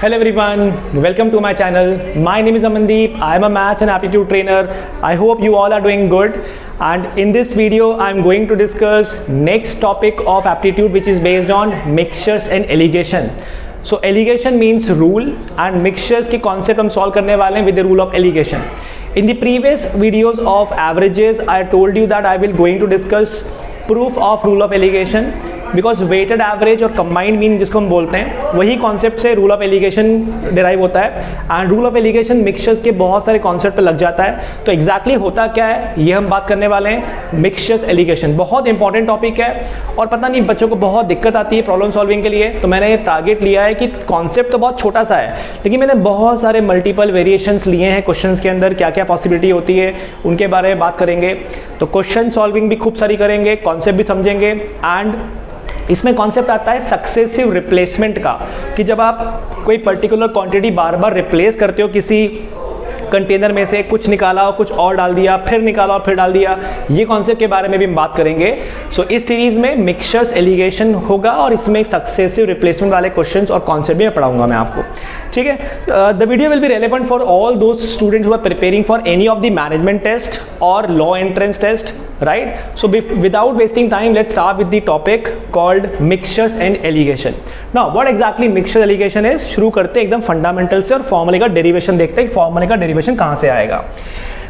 Hello everyone, welcome to my channel. My name is Amandeep. I am a maths and aptitude trainer. I hope you all are doing good. And in this video, I am going to discuss next topic of aptitude, which is based on mixtures and alligation. So alligation means rule and mixtures की concept हम solve करने वाले हैं with the rule of alligation. In the previous videos of averages, I told you that I will going to discuss proof of rule of alligation. Because weighted average और combined mean जिसको हम बोलते हैं वही concept से rule of allegation derive होता है and rule of alligation mixtures के बहुत सारे कॉन्सेप्ट पे लग जाता है. तो एग्जैक्टली होता क्या है ये हम बात करने वाले हैं. मिक्सचर्स एलिगेशन बहुत इंपॉर्टेंट टॉपिक है और पता नहीं बच्चों को बहुत दिक्कत आती है प्रॉब्लम सॉल्विंग के लिए. तो मैंने टारगेट लिया है कि कॉन्सेप्ट तो बहुत छोटा सा है लेकिन मैंने बहुत सारे मल्टीपल वेरिएशंस लिए हैं क्वेश्चंस के अंदर. क्या क्या पॉसिबिलिटी होती है उनके बारे में बात करेंगे. तो क्वेश्चन सॉल्विंग भी खूब सारी करेंगे, कॉन्सेप्ट भी समझेंगे एंड इसमें कॉन्सेप्ट आता है सक्सेसिव रिप्लेसमेंट का कि जब आप कोई पर्टिकुलर क्वांटिटी बार बार रिप्लेस करते हो किसी कंटेनर में से, कुछ निकाला और कुछ और डाल दिया, फिर निकाला और फिर डाल दिया, ये कॉन्सेप्ट के बारे में भी हम बात करेंगे. सो इस सीरीज में मिक्सचर्स एलिगेशन होगा और इसमें सक्सेसिव रिप्लेसमेंट वाले क्वेश्चंस और कॉन्सेप्ट भी मैं पढ़ाऊंगा मैं आपको. ठीक है. The video will be relevant for all those students who are preparing for any of the management test और law entrance test, right? So without wasting time, let's start with the topic called mixtures and alligation. Now what exactly mixture alligation is? शुरू करते हैं एकदम fundamental से और फॉर्मूले का derivation देखते हैं. फॉर्मूले का डेरिवेशन कहाँ से आएगा.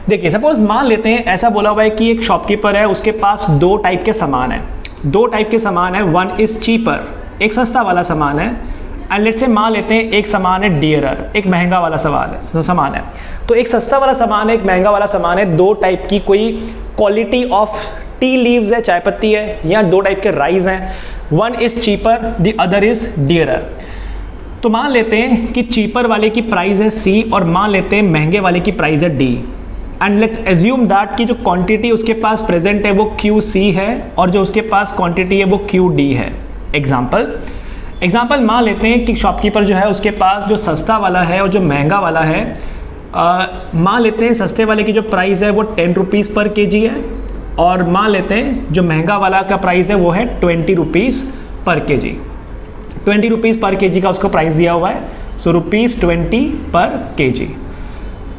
देखिए सपोज मान लेते हैं ऐसा बोला हुआ है कि एक शॉपकीपर है, उसके पास दो टाइप के सामान है. दो टाइप के सामान है. वन इज चीपर, एक सस्ता वाला सामान है, एंड लेट्स से मान लेते हैं एक सामान है डियरर, एक महंगा वाला सामान है. तो एक सस्ता वाला सामान है, एक महंगा वाला सामान है. दो टाइप की कोई क्वालिटी ऑफ टी लीव्स है, चाय पत्ती है, या दो टाइप के राइस हैं. One is cheaper, the other is dearer. तो मान लेते हैं कि चीपर वाले की प्राइस है सी और मान लेते हैं महंगे वाले की प्राइस है D. And let's assume that कि जो क्वांटिटी उसके पास प्रेजेंट है वो क्यू सी है और जो उसके पास क्वांटिटी है वो क्यू डी है. एग्जाम्पल मान लेते हैं कि शॉपकीपर जो है उसके पास जो सस्ता वाला है और जो महंगा वाला है, मान लेते हैं सस्ते वाले की जो प्राइस है वो 10 रुपीज़ पर केजी है और मान लेते हैं जो महंगा वाला का प्राइस है वो है 20 रुपीज़ पर केजी. 20 रुपीज़ पर केजी का उसको प्राइस दिया हुआ है. सो ₹20 पर केजी.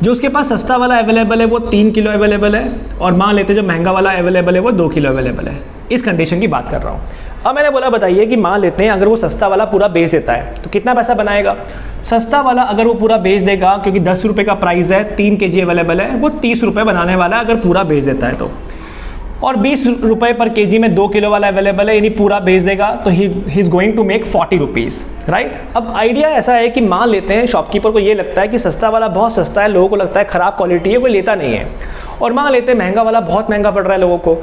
जो उसके पास सस्ता वाला अवेलेबल है वो 3 किलो अवेलेबल है और मान लेते हैं जो महंगा वाला अवेलेबल है वो 2 किलो अवेलेबल है. इस कंडीशन की बात कर रहा हूँ. अब मैंने बोला बताइए कि मान लेते हैं अगर वो सस्ता वाला पूरा बेच देता है तो कितना पैसा बनाएगा. सस्ता वाला अगर वो पूरा बेच देगा क्योंकि 10 रुपये का प्राइस है, 3 केजी अवेलेबल है, वो 30 रुपये बनाने वाला अगर पूरा बेच देता है तो. और 20 रुपये पर केजी में 2 किलो वाला अवेलेबल है, यानी पूरा बेच देगा तो he is going to make 40 rupees, right. अब आइडिया ऐसा है कि मान लेते हैं शॉपकीपर को ये लगता है कि सस्ता वाला बहुत सस्ता है, लोगों को लगता है ख़राब क्वालिटी है, कोई लेता नहीं है. और मान लेते हैं महंगा वाला बहुत महंगा पड़ रहा है लोगों को.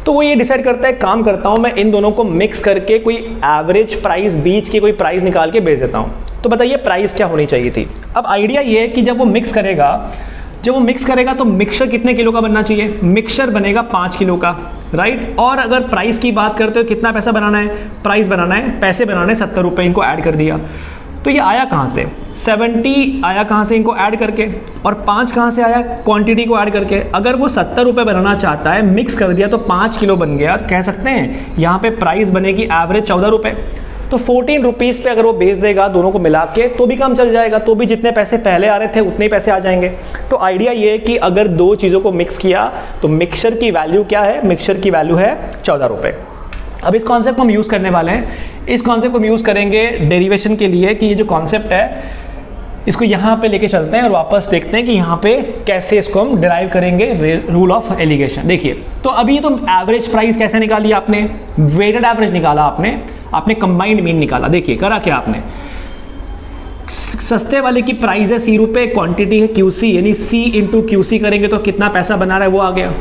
तो वो ये डिसाइड करता है काम करता हूँ मैं इन दोनों को मिक्स करके कोई एवरेज प्राइस, बीच की कोई प्राइस निकाल के बेच देता हूँ. तो बताइए प्राइस क्या होनी चाहिए थी. अब आइडिया ये है कि जब वो मिक्स करेगा तो मिक्सचर कितने किलो का बनना चाहिए. मिक्सचर बनेगा 5 किलो का, राइट. और अगर प्राइस की बात करते हो कितना पैसा बनाना है, प्राइस बनाना है, पैसे बनाने हैं 70 रुपये, इनको ऐड कर दिया. तो ये आया कहाँ से, 70 आया कहाँ से इनको ऐड करके, और 5 कहाँ से आया, क्वांटिटी को ऐड करके. अगर वो 70 रुपये बनाना चाहता है, मिक्स कर दिया तो 5 किलो बन गया. कह सकते हैं यहाँ पे प्राइस बनेगी एवरेज 14 रुपये. तो 14 रुपीज़ पे अगर वो बेच देगा दोनों को मिला के तो भी काम चल जाएगा, तो भी जितने पैसे पहले आ रहे थे उतने ही पैसे आ जाएंगे. तो आइडिया ये है कि अगर दो चीज़ों को मिक्स किया तो मिक्सचर की वैल्यू क्या है, मिक्सचर की वैल्यू है 14 रुपये. अब इस कॉन्सेप्ट को हम यूज़ करने वाले हैं. इस कॉन्सेप्ट को हम यूज़ करेंगे डेरिवेशन के लिए कि ये जो कॉन्सेप्ट है इसको यहाँ पे लेके चलते हैं और वापस देखते हैं कि यहाँ पे कैसे इसको हम डिराइव करेंगे रूल ऑफ एलिगेशन. देखिए तो अभी तो एवरेज प्राइस कैसे निकाली आपने, वेटेड एवरेज निकाला आपने कंबाइंड मीन निकाला. देखिए करा क्या आपने, सस्ते वाले की प्राइस है सी रुपये, क्वांटिटी है क्यूसी, यानी सी इंटू क्यूसी करेंगे तो कितना पैसा बना रहा है वो आ गया.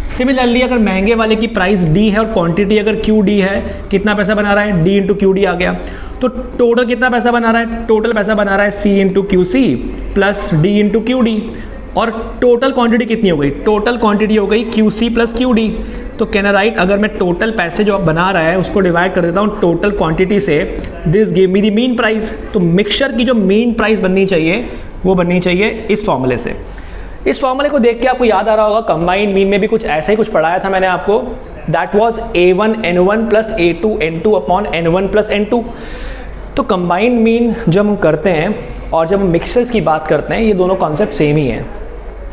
सिमिलरली अगर महंगे वाले की प्राइस डी है और क्वांटिटी अगर क्यू डी है, कितना पैसा बना रहा है, डी इंटू क्यू डी आ गया. तो टोटल कितना पैसा बना रहा है, टोटल पैसा बना रहा है C into Q C plus D into Q D. और टोटल क्वांटिटी कितनी हो गई, टोटल क्वांटिटी हो गई Q C plus Q D. तो कहना राइट, अगर मैं टोटल पैसे जो आप बना रहा है उसको डिवाइड कर देता हूँ टोटल क्वांटिटी से, this give me the mean price. तो मिक्सचर की जो मीन प्राइस बननी चाहिए वो बननी चाहिए इस फॉर्मूले से. इस फॉर्मूले को देख के आपको याद आ रहा होगा कंबाइंड मीन में भी कुछ ऐसा ही कुछ पढ़ाया था मैंने आपको. That was A1N1 plus A2N2 upon N1 plus N2. तो कंबाइंड मीन जब हम करते हैं और जब हम मिक्सचर्स की बात करते हैं, ये दोनों कॉन्सेप्ट सेम ही हैं।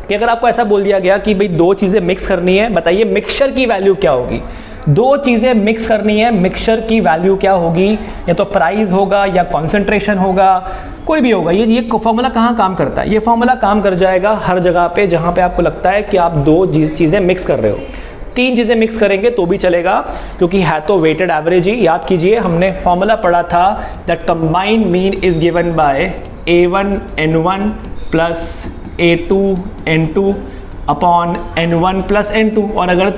कि अगर आपको ऐसा बोल दिया गया कि भाई दो चीज़ें मिक्स करनी है, बताइए मिक्सचर की वैल्यू क्या होगी। दो चीज़ें मिक्स करनी है, मिक्सचर की वैल्यू क्या होगी, या तो प्राइस होगा या कॉन्सेंट्रेशन होगा, कोई भी होगा। ये फॉर्मूला कहाँ काम करता है? ये फॉर्मूला काम कर जाएगा हर जगह पे जहाँ पे आपको लगता है कि आप दो चीज़ें मिक्स कर रहे हो। तीन चीज़ें मिक्स करेंगे तो भी चलेगा, क्योंकि है तो वेटेड एवरेज ही। याद कीजिए हमने फॉर्मूला पढ़ा था that combined mean is given by A1 N1 plus A2 N2 upon N1 plus N2। और अगर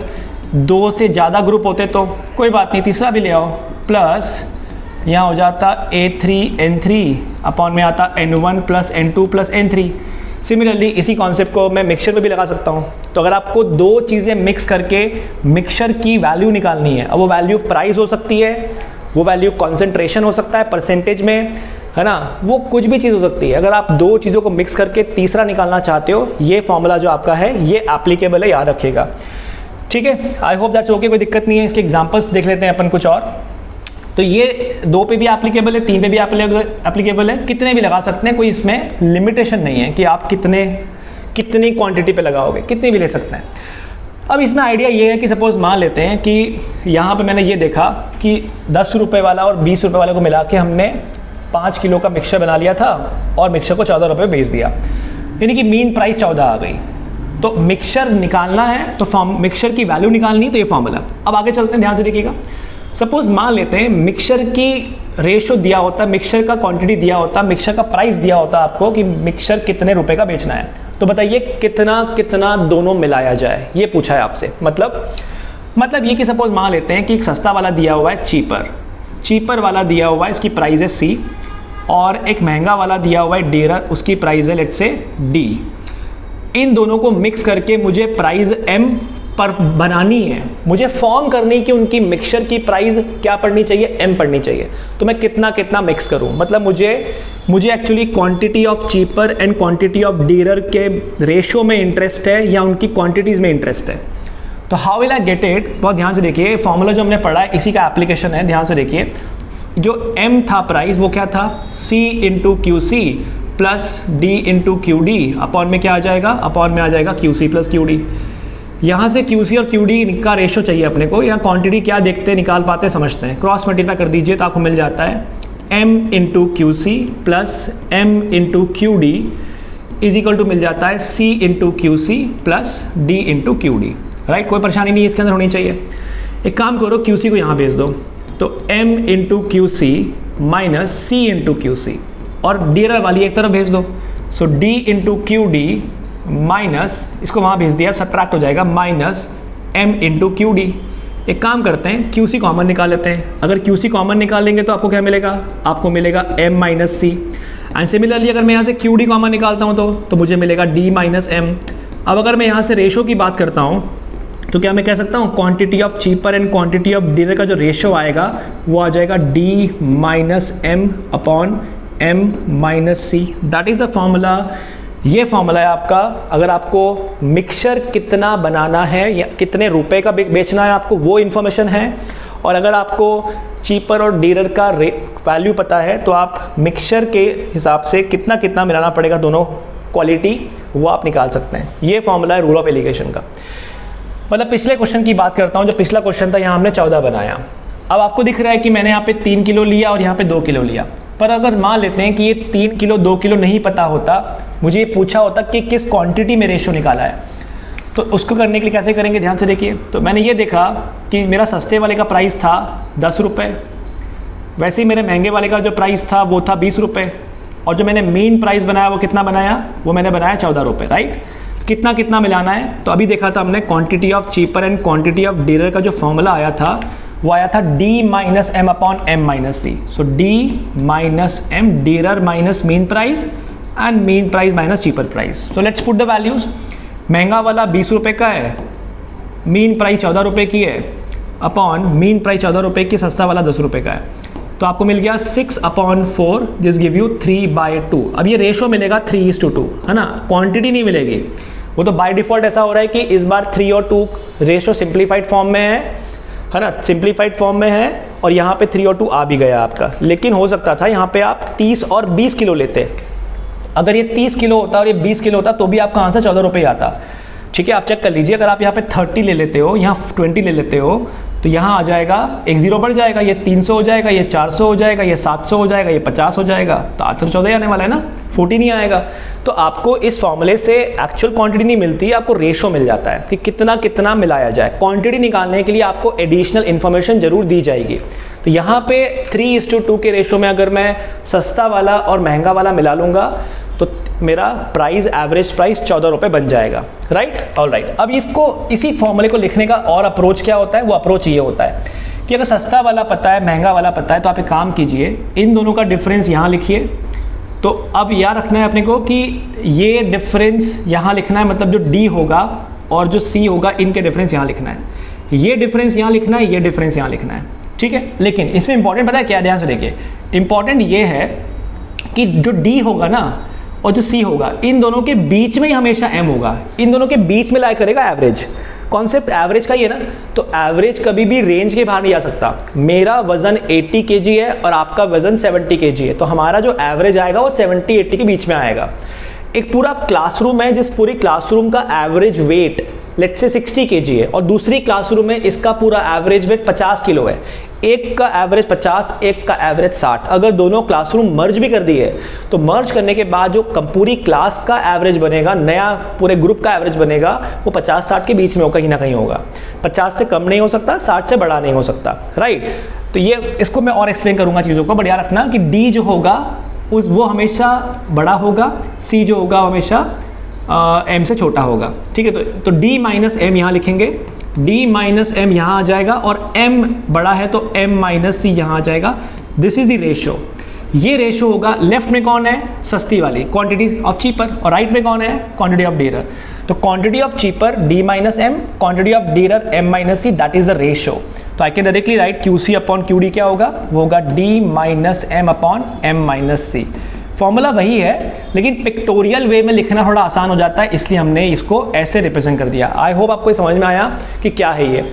दो से ज़्यादा ग्रुप होते तो कोई बात नहीं, तीसरा भी ले आओ, प्लस यहाँ हो जाता A3 N3 अपॉन में आता N1 plus N2 plus N3। Similarly इसी कॉन्सेप्ट को मैं मिक्सचर में भी लगा सकता हूँ। तो अगर आपको दो चीज़ें मिक्स करके मिक्सचर की वैल्यू निकालनी है, अब वो वैल्यू प्राइस हो सकती है, वो वैल्यू कॉन्सेंट्रेशन हो सकता है परसेंटेज में, है ना, वो कुछ भी चीज़ हो सकती है। अगर आप दो चीज़ों को मिक्स करके तीसरा निकालना चाहते हो, ये फॉर्मूला जो आपका है ये एप्लीकेबल है, याद रखिएगा। ठीक है, आई होप दैट्स ओके, कोई दिक्कत नहीं है। इसके एग्जांपल्स देख लेते हैं अपन कुछ और। तो ये दो पे भी एप्लीकेबल है, तीन पे भी एप्लीकेबल है, कितने भी लगा सकते हैं, कोई इसमें लिमिटेशन नहीं है कि आप कितनी क्वांटिटी पे लगाओगे, कितनी भी ले सकते हैं। अब इसमें आइडिया ये है कि सपोज मान लेते हैं कि यहाँ पे मैंने ये देखा कि 10 रुपये वाला और 20 रुपये वाले को मिला के हमने 5 किलो का मिक्सचर बना लिया था और मिक्सचर को 14 रुपये बेच दिया, यानी कि मीन प्राइस 14 आ गई। तो मिक्सचर निकालना है तो मिक्सचर की वैल्यू निकालनी है, तो ये फॉर्मूला। अब आगे चलते हैं, ध्यान से देखिएगा। सपोज मान लेते हैं मिक्सचर की रेशो दिया होता, मिक्सचर का क्वांटिटी दिया होता, मिक्सचर का प्राइस दिया होता आपको कि मिक्सचर कितने रुपए का बेचना है। तो बताइए कितना कितना दोनों मिलाया जाए, ये पूछा है आपसे। मतलब ये कि सपोज मान लेते हैं कि एक सस्ता वाला दिया हुआ है चीपर वाला दिया हुआ है, इसकी प्राइस है C, और एक महंगा वाला दिया हुआ है डेरर, उसकी प्राइस है लेट्स से D। इन दोनों को मिक्स करके मुझे प्राइस M पर बनानी है, मुझे फॉर्म करनी कि उनकी मिक्सचर की प्राइस क्या पड़नी चाहिए, M पड़नी चाहिए। तो मैं कितना कितना मिक्स करूं, मतलब मुझे actually quantity of cheaper and quantity of dealer के रेशो में इंटरेस्ट है या उनकी क्वांटिटीज़ में इंटरेस्ट है। तो how will I get it, बहुत ध्यान से देखिए। फॉर्मूला जो हमने पढ़ा है इसी का एप्लीकेशन है, ध्यान से देखिए। जो M था प्राइस, वो क्या था, C into QC plus D into QD, upon में क्या आ जाएगा, अपॉन में आ जाएगा QC प्लस QD। यहाँ से QC और QD का रेशो चाहिए अपने को, या क्वांटिटी क्या देखते निकाल पाते समझते हैं, क्रॉस मल्टीप्लाई कर दीजिए तो आपको मिल जाता है M into QC plus M into QD is equal to मिल जाता है C into QC plus D into QD। Right, कोई परेशानी नहीं इसके अंदर होनी चाहिए। एक काम करो, QC को यहाँ भेज दो, तो M into QC minus C into QC, और डीलर वाली एक तरफ भेज दो, सो D इंटू QD माइनस, इसको वहाँ भेज दिया, सब्ट्रैक्ट हो जाएगा, माइनस M इंटू QD। एक काम करते हैं, QC कॉमन निकाल लेते हैं। अगर QC कॉमन निकालेंगे तो आपको क्या मिलेगा, आपको मिलेगा M minus C। And similarly अगर मैं यहाँ से QD कॉमन निकालता हूँ तो मुझे मिलेगा D माइनस M। अब अगर मैं यहाँ से रेशो की बात करता हूँ तो क्या मैं कह सकता हूँ quantity of cheaper and quantity of dealer का जो रेशो आएगा वो आ जाएगा D minus M upon M minus C। That is the formula. ये फॉर्मूला है आपका। अगर आपको मिक्सचर कितना बनाना है या कितने रुपए का बेचना है आपको, वो इन्फॉर्मेशन है। और अगर आपको चीपर और डीलर का वैल्यू पता है तो आप मिक्सचर के हिसाब से कितना कितना मिलाना पड़ेगा दोनों क्वालिटी, वो आप निकाल सकते हैं। ये फॉर्मूला है रूल ऑफ एलिगेशन का। मतलब पिछले क्वेश्चन की बात करता हूँ, जो पिछला क्वेश्चन था यहाँ हमने 14 बनाया। अब आपको दिख रहा है कि मैंने यहाँ पे 3 किलो लिया और यहाँ पे 2 किलो लिया, पर अगर मान लेते हैं कि ये 3 किलो 2 किलो नहीं पता होता, मुझे ये पूछा होता कि किस क्वांटिटी में रेशो निकाला है, तो उसको करने के लिए कैसे करेंगे, ध्यान से देखिए। तो मैंने ये देखा कि मेरा सस्ते वाले का प्राइस था 10 रुपये, वैसे ही मेरे महंगे वाले का जो प्राइस था वो था 20 रुपये, और जो मैंने मेन प्राइस बनाया वो कितना बनाया, वो मैंने बनाया 14 रुपये। राइट, कितना कितना मिलाना है, तो अभी देखा था हमने quantity of cheaper and quantity of dealer का जो फॉर्मूला आया था वो आया था D minus M upon M minus C। So D minus M, dealer minus mean price and mean price minus cheaper price. So let's put the values. महंगा वाला 20 रुपये का है, मीन प्राइस 14 रुपये की है, अपॉन मीन प्राइस 14 रुपये की, सस्ता वाला 10 रुपये का है, तो आपको मिल गया 6 अपॉन 4, दिस गिव यू 3/2। अब ये रेशो मिलेगा 3:2, है ना, क्वांटिटी नहीं मिलेगी। वो तो बाय डिफॉल्ट ऐसा हो रहा है कि इस बार 3 और 2 रेशो सिंप्लीफाइड फॉर्म में है ना, सिंप्लीफाइड फॉर्म में है, और यहाँ पे 3 और 2 आ भी गया आपका। लेकिन हो सकता था यहाँ पे आप 30 और 20 किलो लेते, अगर ये 30 किलो होता और ये 20 किलो होता तो भी आपका आंसर 14 रुपये आता। ठीक है, आप चेक कर लीजिए, अगर आप यहाँ पे 30 ले लेते हो, यहाँ 20 ले लेते हो, तो यहाँ आ जाएगा एक जीरो बढ़ जाएगा, ये 300 हो जाएगा, ये 400 हो जाएगा, ये 700 हो जाएगा, ये 50 हो जाएगा, तो आंसर 14 आने वाला है ना, 40 नहीं आएगा। तो आपको इस फॉर्मूले से एक्चुअल क्वांटिटी नहीं मिलती, आपको रेशो मिल जाता है कि कितना कितना मिलाया जाए। क्वांटिटी निकालने के लिए आपको एडिशनल इन्फॉर्मेशन जरूर दी जाएगी। तो यहाँ पे 3:2 के रेशो में अगर मैं सस्ता वाला और महंगा वाला मिला लूँगा तो मेरा प्राइस, एवरेज प्राइस 14 रुपये बन जाएगा। Right, all right. अब इसको, इसी फॉर्मूले को लिखने का और अप्रोच क्या होता है, वो अप्रोच ये होता है कि अगर सस्ता वाला पता है, महंगा वाला पता है, तो आप एक काम कीजिए, इन दोनों का डिफरेंस यहाँ लिखिए। तो अब याद रखना है अपने को कि ये डिफरेंस यहाँ लिखना है, मतलब जो डी होगा और जो सी होगा, इनके डिफरेंस यहाँ लिखना है। ये डिफरेंस यहाँ लिखना है, ये डिफरेंस यहाँ लिखना है। ठीक है, लेकिन इसमें इंपॉर्टेंट पता है क्या, ध्यान से देखिए, इंपॉर्टेंट ये है कि जो डी होगा ना और जो सी होगा, इन दोनों के बीच में ही हमेशा एम होगा, इन दोनों के बीच में लाई करेगा एवरेज। कॉन्सेप्ट एवरेज का ही है ना, तो एवरेज कभी भी रेंज के बाहर नहीं आ सकता। मेरा वजन 80 kg है और आपका वजन 70 kg है, तो हमारा जो एवरेज आएगा वो 70-80 के बीच में आएगा। एक पूरा क्लासरूम है, जिस पूरी क्लासरूम का average weight let's say 60 kg है और दूसरी क्लासरूम में इसका पूरा एवरेज वेट 50 किलो है, एक का एवरेज 50, एक का एवरेज 60। अगर दोनों क्लासरूम मर्ज भी कर दिए तो मर्ज करने के बाद जो पूरी क्लास का एवरेज बनेगा, नया पूरे ग्रुप का एवरेज बनेगा, वो 50-60 के बीच में होगा, कहीं ना कहीं होगा। 50 से कम नहीं हो सकता, 60 से बड़ा नहीं हो सकता। राइट, तो ये इसको मैं और एक्सप्लेन करूंगा चीज़ों को, बढ़िया रखना कि डी जो होगा वो हमेशा बड़ा होगा, सी जो होगा हमेशा एम से छोटा होगा। ठीक है, तो डी माइनस एम यहाँ लिखेंगे, डी माइनस एम यहाँ आ जाएगा, और एम बड़ा है तो एम माइनस सी यहाँ आ जाएगा। This is the ratio. ये रेशो होगा, लेफ्ट में कौन है, सस्ती वाली क्वांटिटी ऑफ चीपर, और राइट में कौन है, क्वांटिटी ऑफ डीरर। तो quantity of cheaper D minus M, quantity of dearer M minus C, that is the ratio. तो I can directly write Q C upon Q D, क्या होगा, वो होगा D minus M upon M minus C. Formula वही है, लेकिन pictorial वे में लिखना थोड़ा आसान हो जाता है, इसलिए हमने इसको ऐसे रिप्रेजेंट कर दिया। आई होप आपको समझ में आया कि क्या है ये।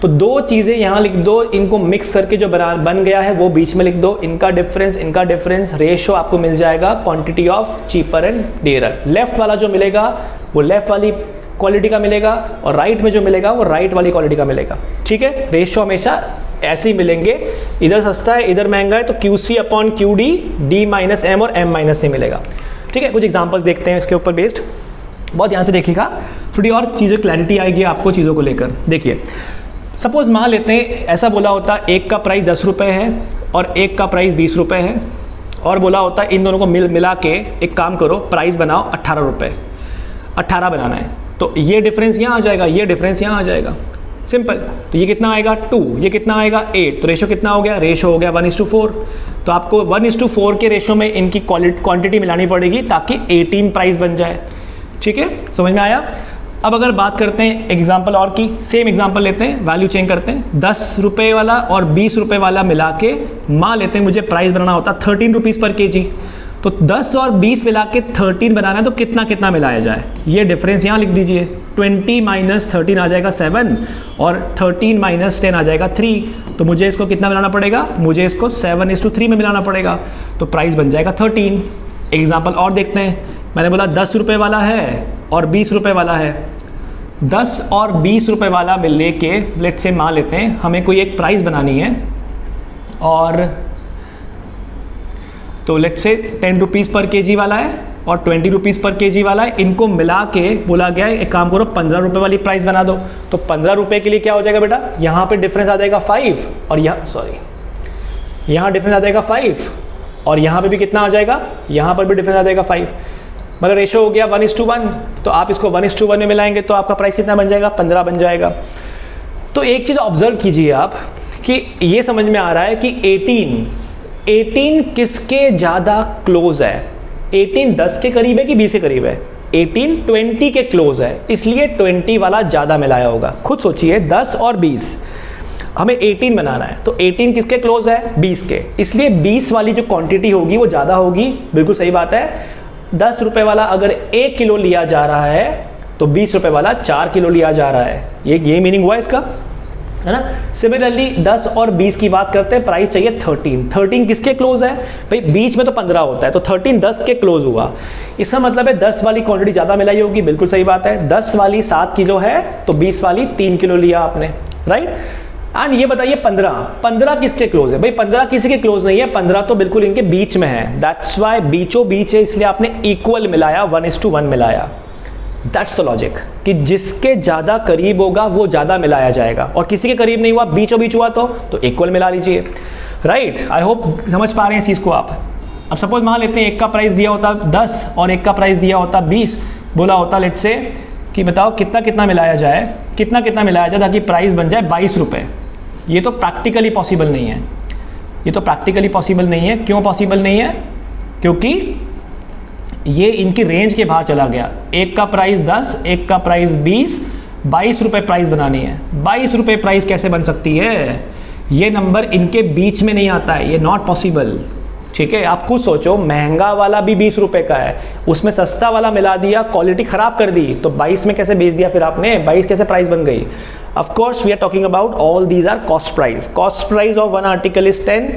तो दो चीज़ें यहाँ लिख दो, इनको मिक्स करके जो बन गया है वो बीच में लिख दो, इनका डिफरेंस रेशो आपको मिल जाएगा quantity of cheaper and dearer. Left वाला जो मिलेगा वो लेफ्ट वाली क्वालिटी का मिलेगा, और राइट में जो मिलेगा वो राइट वाली क्वालिटी का मिलेगा। ठीक है, रेशो हमेशा ऐसे ही मिलेंगे, इधर सस्ता है इधर महंगा है, तो Q C upon Q D, D minus M और एम माइनस सी मिलेगा। ठीक है, कुछ एग्जांपल्स देखते हैं इसके ऊपर बेस्ड, बहुत ध्यान से देखिएगा, थोड़ी और चीज़ें क्लैरिटी आएगी आपको चीज़ों को लेकर। देखिए, सपोज मान लेते हैं ऐसा बोला होता एक का प्राइस 10 रुपये है और एक का प्राइस 20 रुपये है, और बोला होता है इन दोनों को मिला के एक काम करो, प्राइस बनाओ 18 रुपये, 18 बनाना है, तो ये डिफरेंस यहाँ आ जाएगा, ये डिफरेंस यहाँ आ जाएगा, सिंपल। तो ये कितना आएगा 2, ये कितना आएगा 8, तो रेशो कितना हो गया, रेशो हो गया 1:4। तो आपको 1:4 के रेशो में इनकी क्वांटिटी मिलानी पड़ेगी ताकि 18 प्राइस बन जाए। ठीक है, समझ में आया। अब अगर बात करते हैं एग्जाम्पल और की, सेम एग्जाम्पल लेते हैं, वैल्यू चेंज करते हैं, 10 रुपये वाला और 20 रुपये वाला मिला के मान लेते हैं मुझे प्राइस बनाना होता 13 रुपीज़ पर kg। तो 10 और 20 मिला के 13 बनाना है, तो कितना कितना मिलाया जाए, ये डिफरेंस यहाँ लिख दीजिए। 20 माइनस 13 आ जाएगा 7, और 13 माइनस 10 आ जाएगा 3। तो मुझे इसको कितना मिलाना पड़ेगा, मुझे इसको 7:3 में मिलाना पड़ेगा, तो प्राइस बन जाएगा 13। एग्जाम्पल और देखते हैं, मैंने बोला 10 रुपये वाला है और 20 रुपये वाला है। 10 और 20 रुपये वाला मिलने के लेट से मान लेते हैं हमें कोई एक प्राइस बनानी है, और तो लेट से 10 रुपीज़ पर kg वाला है और 20 रुपीज़ पर kg वाला है, इनको मिला के बोला गया है एक काम करो 15 रुपये वाली प्राइस बना दो। तो 15 रुपये के लिए क्या हो जाएगा बेटा, यहाँ पे डिफरेंस आ जाएगा 5, और यहाँ डिफरेंस आ जाएगा 5, और यहाँ पे भी कितना आ जाएगा, यहाँ पर भी डिफरेंस आ जाएगा 5। मतलब रेशो हो गया 1:1, तो आप इसको 1:1 में मिलाएंगे तो आपका प्राइस कितना बन जाएगा, 15 बन जाएगा। तो एक चीज़ ऑब्जर्व कीजिए आप कि ये समझ में आ रहा है कि 18 किसके ज़्यादा क्लोज है, 18 10 के करीब है कि 20 के करीब है, 18 20 के क्लोज है, इसलिए 20 वाला ज़्यादा मिलाया होगा। खुद सोचिए 10 और 20, हमें 18 बनाना है, तो 18 किसके क्लोज है, 20 के, इसलिए 20 वाली जो क्वांटिटी होगी वो ज़्यादा होगी। बिल्कुल सही बात है, 10 रुपये वाला अगर 1 किलो लिया जा रहा है तो 20 रुपये वाला 4 किलो लिया जा रहा है, ये मीनिंग हुआ इसका। है ना। सिमिलरली 10 और 20 की बात करते हैं, प्राइस चाहिए 13 किसके क्लोज है भाई, बीच में तो 15 होता है, तो 13 10 के क्लोज हुआ। इसका मतलब है 10 वाली क्वांटिटी ज़्यादा मिलाई होगी, बिल्कुल सही बात है। 10 वाली 7 किलो है तो 20 वाली 3 किलो लिया आपने, राइट। एंड ये बताइए 15 किसके क्लोज है भाई, 15 किसी के क्लोज नहीं है, 15 तो बिल्कुल इनके बीच में है, दैट्स वाई बीचों बीच है, इसलिए आपने इक्वल मिलाया, 1:1 मिलाया। दैट्स द लॉजिक कि जिसके ज्यादा करीब होगा वो ज्यादा मिलाया जाएगा, और किसी के करीब नहीं हुआ, बीचों बीच हुआ तो इक्वल मिला लीजिए, राइट। आई होप समझ पा रहे हैं इस चीज को आप। अब सपोज मान लेते हैं एक का प्राइस दिया होता 10 और एक का प्राइस दिया होता 20, बोला होता लेट्स से कि बताओ कितना कितना मिलाया जाए, कितना कितना मिलाया जाए ताकि प्राइस बन जाए 22 रुपये। ये तो प्रैक्टिकली पॉसिबल नहीं है, ये तो प्रैक्टिकली पॉसिबल नहीं है। क्यों पॉसिबल नहीं है? क्योंकि ये इनकी रेंज के बाहर चला गया। एक का प्राइस 10, एक का प्राइस 20, 22 रुपये प्राइस बनानी है। 22 रुपये प्राइस कैसे बन सकती है? ये नंबर इनके बीच में नहीं आता है, ये नॉट पॉसिबल, ठीक है। आप खुद सोचो, महंगा वाला भी 20 रुपये का है, उसमें सस्ता वाला मिला दिया, क्वालिटी खराब कर दी, तो 22 में कैसे बेच दिया फिर आपने? 22 कैसे प्राइस बन गई? Of course, we are talking about all these are cost price. Cost price of one article is 10,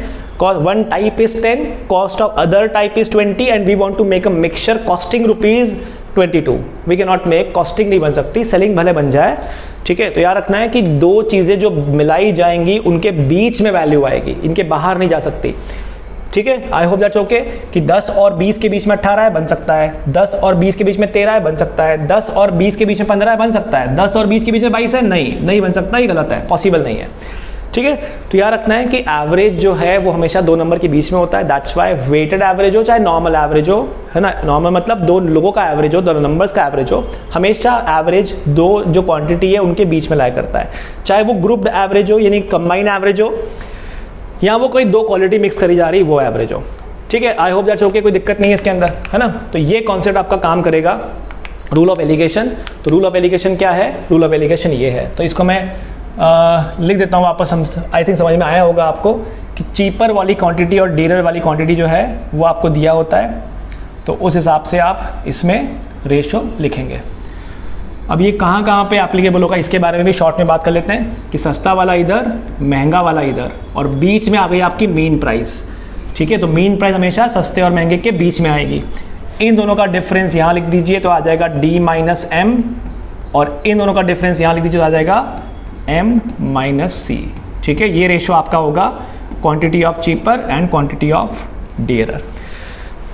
one type is 10, cost of other type is 20, and we want to make a mixture costing rupees 22. We cannot make costing नहीं बन सकती, selling भले बन जाए, ठीक है। तो याद रखना है कि दो चीज़ें जो मिलाई जाएंगी उनके बीच में वैल्यू आएगी, इनके बाहर नहीं जा सकती, ठीक है। आई होप दैट्स ओके कि 10 और 20 के बीच में 18 है, बन सकता है। 10 और 20 के बीच में 13 है, बन सकता है। 10 और 20 के बीच में 15 है, बन सकता है। 10 और 20 के बीच में 22 है, नहीं बन सकता, ये गलत है, पॉसिबल नहीं है, ठीक है। तो याद रखना है कि एवरेज जो है वो हमेशा दो नंबर के बीच में होता है, दैट्स वाई वेटेड एवरेज हो चाहे नॉर्मल एवरेज हो, है ना। नॉर्मल मतलब दो लोगों का एवरेज हो, दोनों नंबर्स का एवरेज हो, हमेशा एवरेज दो जो क्वांटिटी है उनके बीच में लाया करता है, चाहे वो ग्रुप्ड एवरेज हो यानी कंबाइंड एवरेज हो, या वो कोई दो क्वालिटी मिक्स करी जा रही वो एवरेज हो, ठीक है। आई होप दैट्स ओके, कोई दिक्कत नहीं है इसके अंदर, है ना। तो ये कॉन्सेप्ट आपका काम करेगा, रूल ऑफ एलिगेशन। तो रूल ऑफ एलिगेशन क्या है? रूल ऑफ एलिगेशन ये है, तो इसको मैं लिख देता हूँ वापस। हम आई थिंक समझ में आया होगा आपको कि चीपर वाली क्वांटिटी और डीरर वाली क्वांटिटी जो है वो आपको दिया होता है, तो उस हिसाब से आप इसमें रेशो लिखेंगे। अब ये कहाँ कहाँ पे एप्लीकेबल होगा इसके बारे में भी शॉर्ट में बात कर लेते हैं कि सस्ता वाला इधर, महंगा वाला इधर, और बीच में आ गई आपकी मीन प्राइस, ठीक है। तो मीन प्राइस हमेशा सस्ते और महंगे के बीच में आएगी। इन दोनों का डिफरेंस यहाँ लिख दीजिए तो आ जाएगा D माइनस M, और इन दोनों का डिफरेंस यहाँ लिख दीजिए तो आ जाएगा M माइनस C, ठीक है। ये रेशो आपका होगा quantity of cheaper and quantity of dearer.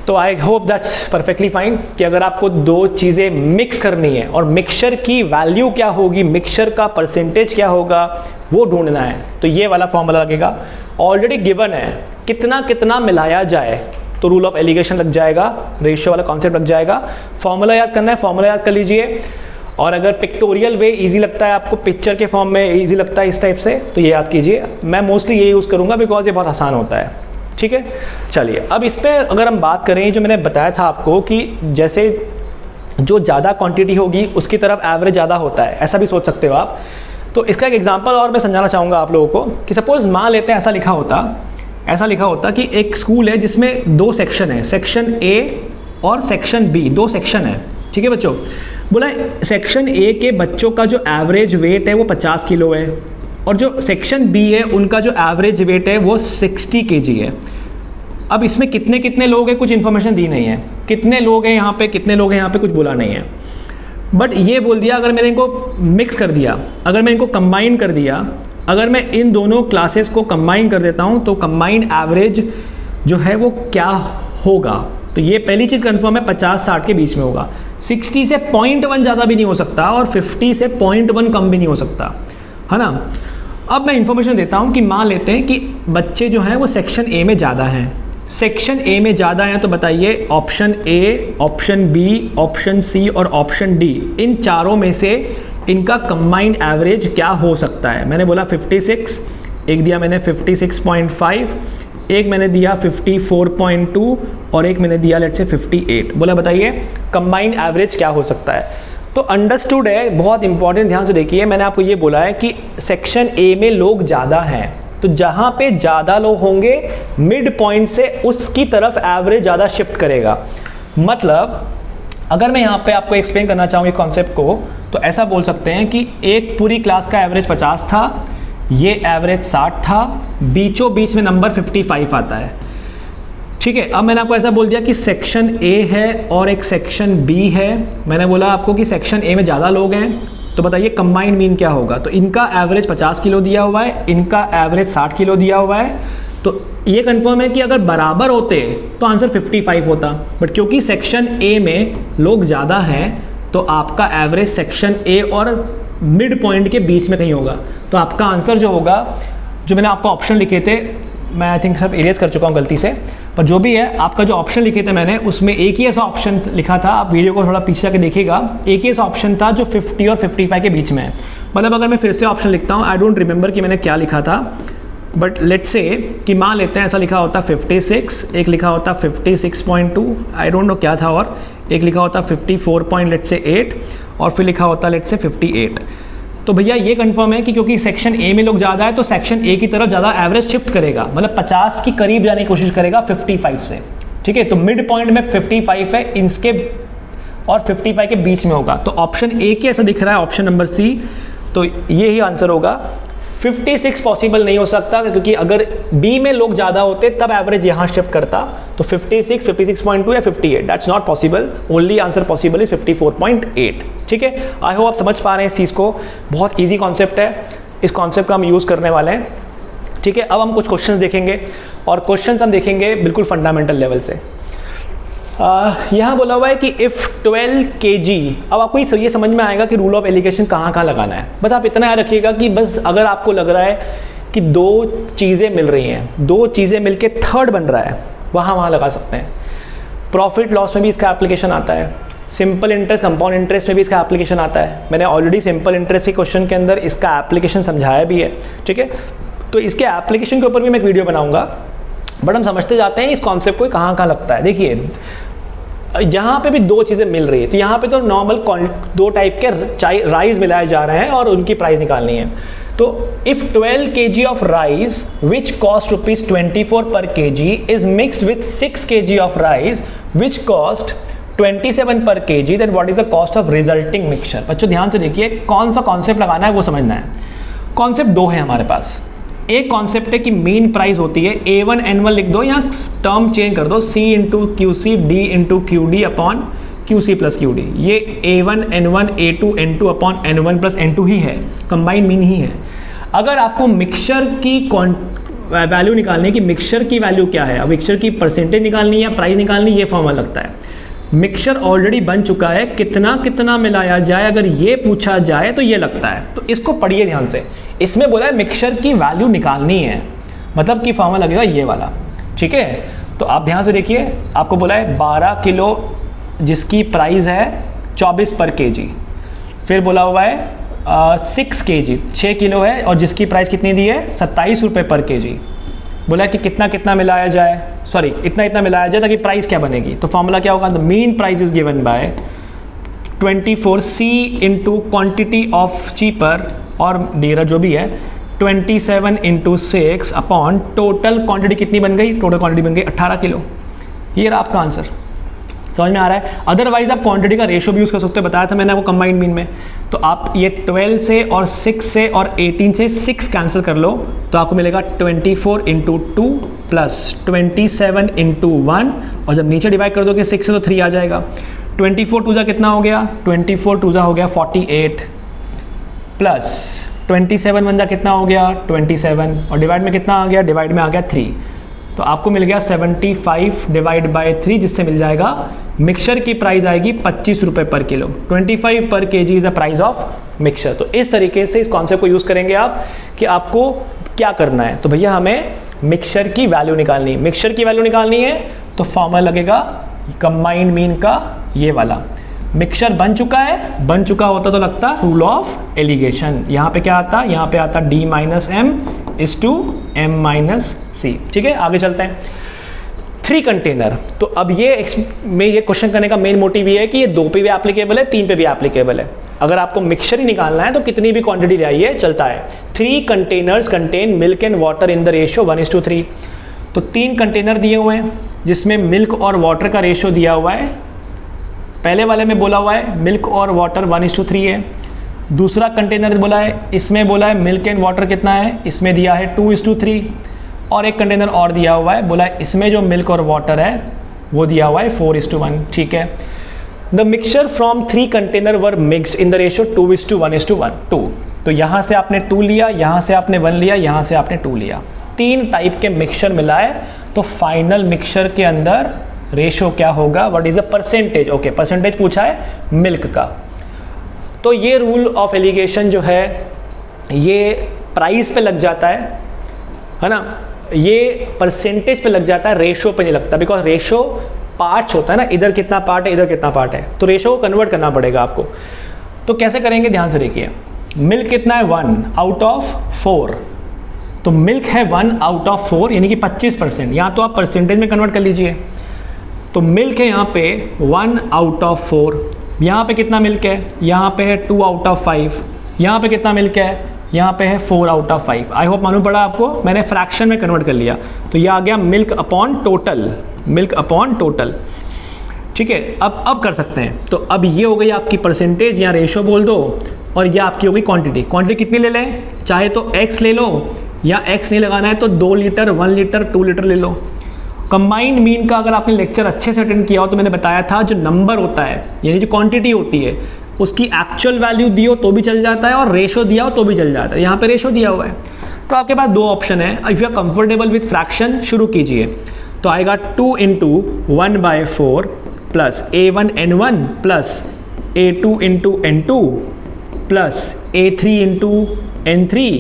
तो I hope that's perfectly fine कि अगर आपको दो चीज़ें मिक्स करनी है और मिक्सचर की वैल्यू क्या होगी, मिक्सचर का परसेंटेज क्या होगा, वो ढूंढना है, तो ये वाला फॉर्मूला लगेगा। ऑलरेडी गिवन है कितना कितना मिलाया जाए, तो रूल ऑफ एलिगेशन लग जाएगा, रेशियो वाला कॉन्सेप्ट लग जाएगा। फॉर्मूला याद करना है, फॉर्मूला याद कर लीजिए। और अगर पिक्टोरियल वे इजी लगता है आपको, पिक्चर के फॉर्म में इजी लगता है इस टाइप से, तो ये याद कीजिए। मैं मोस्टली ये यूज़ करूँगा बिकॉज ये बहुत आसान होता है, ठीक है। चलिए अब इस पर अगर हम बात करें, जो मैंने बताया था आपको कि जैसे जो ज़्यादा क्वांटिटी होगी उसकी तरफ एवरेज ज़्यादा होता है, ऐसा भी सोच सकते हो आप। तो इसका एक एग्जांपल और मैं समझाना चाहूँगा आप लोगों को कि सपोज मान लेते हैं ऐसा लिखा होता कि एक स्कूल है जिसमें दो सेक्शन है, सेक्शन ए और सेक्शन बी, दो सेक्शन है, ठीक है बच्चों। बोला सेक्शन ए के बच्चों का जो एवरेज वेट है वो 50 किलो है, और जो सेक्शन बी है उनका जो एवरेज वेट है वो 60 kg है। अब इसमें कितने कितने लोग हैं कुछ इन्फॉर्मेशन दी नहीं है, कितने लोग हैं यहाँ पे, कितने लोग हैं यहाँ पे, कुछ बोला नहीं है। बट ये बोल दिया अगर मैंने इनको मिक्स कर दिया, अगर मैं इनको कंबाइन कर दिया, अगर मैं इन दोनों क्लासेस को कंबाइन कर देता हूँ तो कंबाइंड एवरेज जो है वो क्या होगा। तो ये पहली चीज़ कंफर्म है 50-60 के बीच में होगा। 60 से 0.1 ज़्यादा भी नहीं हो सकता और 50 से 0.1 कम भी नहीं हो सकता, है ना। अब मैं इन्फॉर्मेशन देता हूँ कि मान लेते हैं कि बच्चे जो हैं वो सेक्शन ए में ज़्यादा हैं, सेक्शन ए में ज़्यादा हैं, तो बताइए option A, option B, option C और ऑप्शन डी, इन चारों में से इनका कंबाइंड एवरेज क्या हो सकता है। मैंने बोला 56, एक दिया मैंने 56.5, एक मैंने दिया 54.2 और एक मैंने दिया लेट्स से 58। बोला बताइए कंबाइंड एवरेज क्या हो सकता है। तो अंडरस्टूड है, बहुत इंपॉर्टेंट, ध्यान से देखिए। मैंने आपको ये बोला है कि सेक्शन ए में लोग ज़्यादा हैं, तो जहाँ पे ज़्यादा लोग होंगे मिड पॉइंट से उसकी तरफ एवरेज ज़्यादा शिफ्ट करेगा। मतलब अगर मैं यहाँ पे आपको एक्सप्लेन करना चाहूँ ये कॉन्सेप्ट को, तो ऐसा बोल सकते हैं कि एक पूरी क्लास का एवरेज 50 था, ये एवरेज 60 था, बीचों बीच में नंबर 55 आता है। ठीक है, अब मैंने आपको ऐसा बोल दिया कि सेक्शन ए है और एक सेक्शन बी है। मैंने बोला आपको कि सेक्शन ए में ज़्यादा लोग हैं, तो बताइए कंबाइंड मीन क्या होगा। तो इनका एवरेज 50 किलो दिया हुआ है, इनका एवरेज 60 किलो दिया हुआ है। तो ये कंफर्म है कि अगर बराबर होते तो आंसर 55 होता, बट क्योंकि सेक्शन ए में लोग ज़्यादा हैं तो आपका एवरेज सेक्शन ए और मिड पॉइंट के बीच में कहीं होगा। तो आपका आंसर जो होगा, जो मैंने आपको ऑप्शन लिखे थे, मैं आई थिंक सब इरेज कर चुका हूँ गलती से, पर जो भी है आपका जो ऑप्शन लिखे थे मैंने, उसमें एक ही ऐसा ऑप्शन लिखा था, आप वीडियो को थोड़ा पीछे जाके देखिएगा, एक ही ऐसा ऑप्शन था जो 50 और 55 के बीच में है। मतलब अगर मैं फिर से ऑप्शन लिखता हूँ, आई डोंट रिमेंबर कि मैंने क्या लिखा था, बट लेट्स से कि मान लेते हैं ऐसा लिखा होता 56, एक लिखा होता 56.2, आई डोंट नो क्या था, और एक लिखा होता 54.8 और फिर लिखा होता लेट्स से 58। तो भैया ये कंफर्म है कि क्योंकि सेक्शन ए में लोग ज़्यादा है तो सेक्शन ए की तरफ ज़्यादा एवरेज शिफ्ट करेगा, मतलब 50 के करीब जाने की कोशिश करेगा 55 से। ठीक है, तो मिड पॉइंट में 55 है, इसके और 55 के बीच में होगा। तो ऑप्शन ए के ऐसा दिख रहा है, ऑप्शन नंबर सी, तो ये ही आंसर होगा। 56 पॉसिबल नहीं हो सकता क्योंकि अगर बी में लोग ज़्यादा होते तब एवरेज यहाँ शिफ्ट करता, तो 56, 56.2 या 58, that's not possible. Only answer possible is 54.8। ठीक है, आई होप आप समझ पा रहे हैं इस चीज़ को। बहुत ईजी कॉन्सेप्ट है, इस कॉन्सेप्ट का हम यूज़ करने वाले हैं। ठीक है, अब हम कुछ क्वेश्चंस देखेंगे और क्वेश्चंस हम देखेंगे बिल्कुल फंडामेंटल लेवल से। यहाँ बोला हुआ है कि इफ़ 12 kg, अब आपको ये समझ में आएगा कि रूल ऑफ एलिगेशन कहाँ कहाँ लगाना है। बस आप इतना याद रखिएगा कि बस अगर आपको लग रहा है कि दो चीज़ें मिल रही हैं, दो चीज़ें मिलके थर्ड बन रहा है, वहाँ लगा सकते हैं। प्रॉफिट लॉस में भी इसका एप्लीकेशन आता है, सिंपल इंटरेस्ट कंपाउंड इंटरेस्ट में भी इसका एप्लीकेशन आता है। मैंने ऑलरेडी सिंपल इंटरेस्ट के क्वेश्चन के अंदर इसका एप्लीकेशन समझाया भी है। ठीक है, तो इसके एप्लीकेशन के ऊपर भी मैं एक वीडियो बनाऊंगा, बट हम समझते जाते हैं इस कॉन्सेप्ट को कहाँ कहाँ लगता है। देखिए यहाँ पे भी दो चीज़ें मिल रही है, तो यहाँ पे तो नॉर्मल दो टाइप के राइस मिलाए जा रहे हैं और उनकी प्राइस निकालनी है। तो if 12 kg of rice which cost ₹24 per kg is mixed with 6 kg of rice which cost 27 per kg, then what is the cost of resulting mixture. बच्चों ध्यान से देखिए, कौन सा कॉन्सेप्ट लगाना है वो समझना है। कॉन्सेप्ट दो है हमारे पास। एक कॉन्सेप्ट है कि मीन प्राइस होती है, A1 N1 लिख दो या टर्म चेंज कर दो, C into QC D into QD upon QC plus QD। ये A1 N1 A2 N2 upon N1 plus N2 ही है, कंबाइंड मीन ही है। अगर आपको मिक्सचर की वैल्यू निकालनी है कि मिक्सचर की वैल्यू क्या है, अब मिक्सचर की परसेंटेज निकालनी है या प्राइस निकालनी, ये फॉर्मूला लगता है। मिक्सचर ऑलरेडी बन चुका है, कितना कितना मिलाया जाए अगर ये पूछा जाए तो ये लगता है। तो इसको पढ़िए ध्यान से, इसमें बोला है मिक्सचर की वैल्यू निकालनी है, मतलब कि फॉर्मूला लगेगा ये वाला। ठीक है, तो आप ध्यान से देखिए, आपको बोला है 12 किलो जिसकी प्राइस है 24 पर kg, फिर बोला हुआ है 6 kg 6 किलो है और जिसकी प्राइस कितनी दी है ₹27 पर kg। बोला कि कितना कितना मिलाया जाए, सॉरी इतना इतना मिलाया जाए ताकि प्राइस क्या बनेगी। तो फॉर्मूला क्या होगा, the mean price is given by 24C into quantity of cheaper और डेरा जो भी है 27 इंटू 6 अपॉन टोटल क्वांटिटी कितनी बन गई, टोटल क्वांटिटी बन गई 18 किलो। ये रहा आपका आंसर, समझ में आ रहा है। अदरवाइज आप क्वांटिटी का रेशो भी यूज़ कर सकते हो, बताया था मैंने आपको कंबाइंड मीन में। तो आप ये 12 से और 6 से और 18 से 6 कैंसिल कर लो तो आपको मिलेगा 24 इंटू 2 प्लस 27 इंटू 1, और जब नीचे डिवाइड कर दोगे 6 से तो 3 आ जाएगा। 24 टू जा कितना हो गया, 24 टू जा हो गया 48 प्लस 27 वन जा कितना हो गया 27, और डिवाइड में कितना आ गया, डिवाइड में आ गया 3। तो आपको मिल गया 75 डिवाइड बाय 3, जिससे मिल जाएगा मिक्सचर की प्राइस आएगी ₹25 पर किलो। 25 पर kg is the price of mixture. तो इस तरीके से इस कॉन्सेप्ट को यूज़ करेंगे आप कि आपको क्या करना है। तो भैया हमें मिक्सचर की वैल्यू निकालनी है, मिक्सचर की वैल्यू निकालनी है तो फॉर्मूला लगेगा कंबाइंड मीन का ये वाला। मिक्सचर बन चुका है, बन चुका होता तो लगता रूल ऑफ एलिगेशन। यहाँ पे क्या आता, यहाँ पे आता D minus M is to M minus C। ठीक है, आगे चलते हैं। 3 कंटेनर, तो अब ये क्वेश्चन करने का मेन मोटिव ये है कि ये 2 पे भी एप्लीकेबल है, 3 पे भी एप्लीकेबल है। अगर आपको मिक्सचर ही निकालना है तो कितनी भी क्वांटिटी ले आइए चलता है। 3 containers contain milk and water in the ratio 1:3। तो 3 कंटेनर दिए हुए हैं जिसमें मिल्क और वाटर का रेशियो दिया हुआ है। पहले वाले में बोला हुआ है मिल्क और वाटर 1:3 है, दूसरा कंटेनर बोला है, इसमें बोला है मिल्क एंड वाटर कितना है, इसमें दिया है 2:3, और एक कंटेनर और दिया हुआ है, बोला है इसमें जो मिल्क और वाटर है वो दिया हुआ है 4:1, ठीक है। The mixture from 3 container were mixed in the ratio 2:1:1, 2। तो यहाँ से आपने 2 लिया, यहाँ से आपने 1 लिया, यहाँ से आपने 2 लिया, 3 टाइप के मिक्सचर मिला है, तो फाइनल मिक्सचर के अंदर रेशो क्या होगा, what is a percentage, okay percentage पूछा है मिल्क का। तो ये रूल ऑफ एलिगेशन जो है ये प्राइस पे लग जाता है ना, ये परसेंटेज पे लग जाता है, रेशो पे नहीं लगता, बिकॉज रेशो पार्ट्स होता है ना, इधर कितना पार्ट है इधर कितना पार्ट है, तो रेशो को कन्वर्ट करना पड़ेगा आपको। तो कैसे करेंगे, ध्यान से देखिए, मिल्क कितना है 1 आउट ऑफ 4, तो मिल्क है 1 आउट ऑफ 4 यानी कि 25%, यहाँ तो आप परसेंटेज में कन्वर्ट कर लीजिए। तो मिल्क है यहाँ पे 1 आउट ऑफ 4, यहाँ पे कितना मिल्क है, यहाँ पे है 2 आउट ऑफ 5, यहाँ पे कितना मिल्क है, यहाँ पे है 4 आउट ऑफ 5। आई होप मालूम पड़ा आपको, मैंने फ्रैक्शन में कन्वर्ट कर लिया, तो ये आ गया milk upon total, milk upon total, ठीक है। अब कर सकते हैं, तो अब ये हो गई आपकी परसेंटेज या रेशो बोल दो, और ये आपकी हो गई क्वांटिटी। क्वांटिटी कितनी ले लें, चाहे तो x ले लो, या x नहीं लगाना है तो 2 लीटर 1 लीटर 2 लीटर ले लो। कंबाइंड मीन का अगर आपने लेक्चर अच्छे से अटेंड किया हो तो मैंने बताया था, जो नंबर होता है यानी जो क्वांटिटी होती है उसकी एक्चुअल वैल्यू दियो तो भी चल जाता है, और रेशो दिया हो तो भी चल जाता है। यहाँ पे रेशो दिया हुआ है, तो आपके पास 2 ऑप्शन है। If you are comfortable with fraction, शुरू कीजिए, तो आएगा 2 × 1/4 plus A1N1 plus A2 × N2 plus A3 × N3,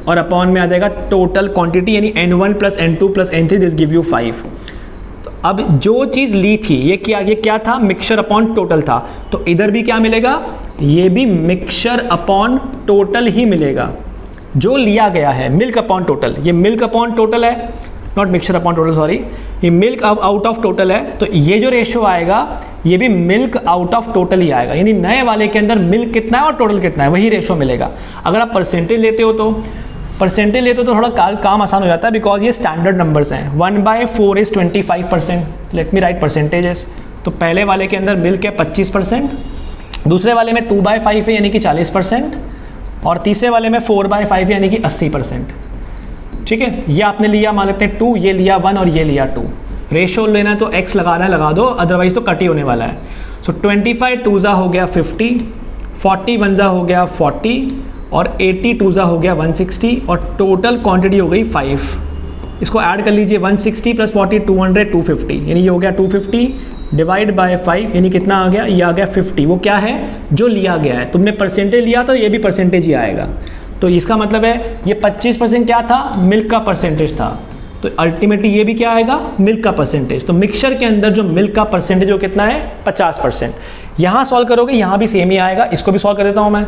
और अपॉन में आ जाएगा टोटल क्वांटिटी यानी N1 plus N2 plus N3, this give you 5। अब जो चीज़ ली थी ये क्या था, मिक्सचर अपॉन टोटल था, तो इधर भी क्या मिलेगा, ये भी मिक्सचर अपॉन टोटल ही मिलेगा जो लिया गया है, मिल्क अपॉन टोटल। ये मिल्क अपॉन टोटल है, not mixture upon total, sorry, ये मिल्क आउट ऑफ टोटल है, तो ये जो रेशियो आएगा ये भी मिल्क आउट ऑफ टोटल ही आएगा, यानी नए वाले के अंदर मिल्क कितना है और टोटल कितना है वही रेशियो मिलेगा। अगर आप परसेंटेज लेते हो तो थोड़ा काम आसान हो जाता है, बिकॉज ये स्टैंडर्ड नंबर्स हैं। 1/4 is 25%, let me right percentages. तो पहले वाले के अंदर मिल्क है 25%, दूसरे वाले में 2/5 है यानी कि 40%, और तीसरे वाले में 4/5 है यानी कि 80%, ठीक है। ये आपने लिया, मान लेते हैं 2, ये लिया 1 और ये लिया 2। रेशो लेना है तो x लगाना है, लगा दो, अदरवाइज तो कट ही होने वाला है। सो 25 2 हो गया 50, 40 1 हो गया 40, और 80 2 हो गया 160, और टोटल क्वांटिटी हो गई 5। इसको ऐड कर लीजिए, 160 + 40 200 250, यानी ये हो गया 250 डिवाइड बाय 5, यानी कितना आ गया, ये आ गया 50। वो क्या है, जो लिया गया है, तुमने परसेंटेज लिया तो ये भी परसेंटेज ही आएगा। तो इसका मतलब है ये 25% क्या था, मिल्क का परसेंटेज था, तो अल्टीमेटली ये भी क्या आएगा, मिल्क का परसेंटेज। तो मिक्सचर के अंदर जो मिल्क का परसेंटेज वो कितना है, 50%। यहाँ सॉल्व करोगे यहाँ भी सेम ही आएगा। इसको भी सॉल्व कर देता हूँ मैं,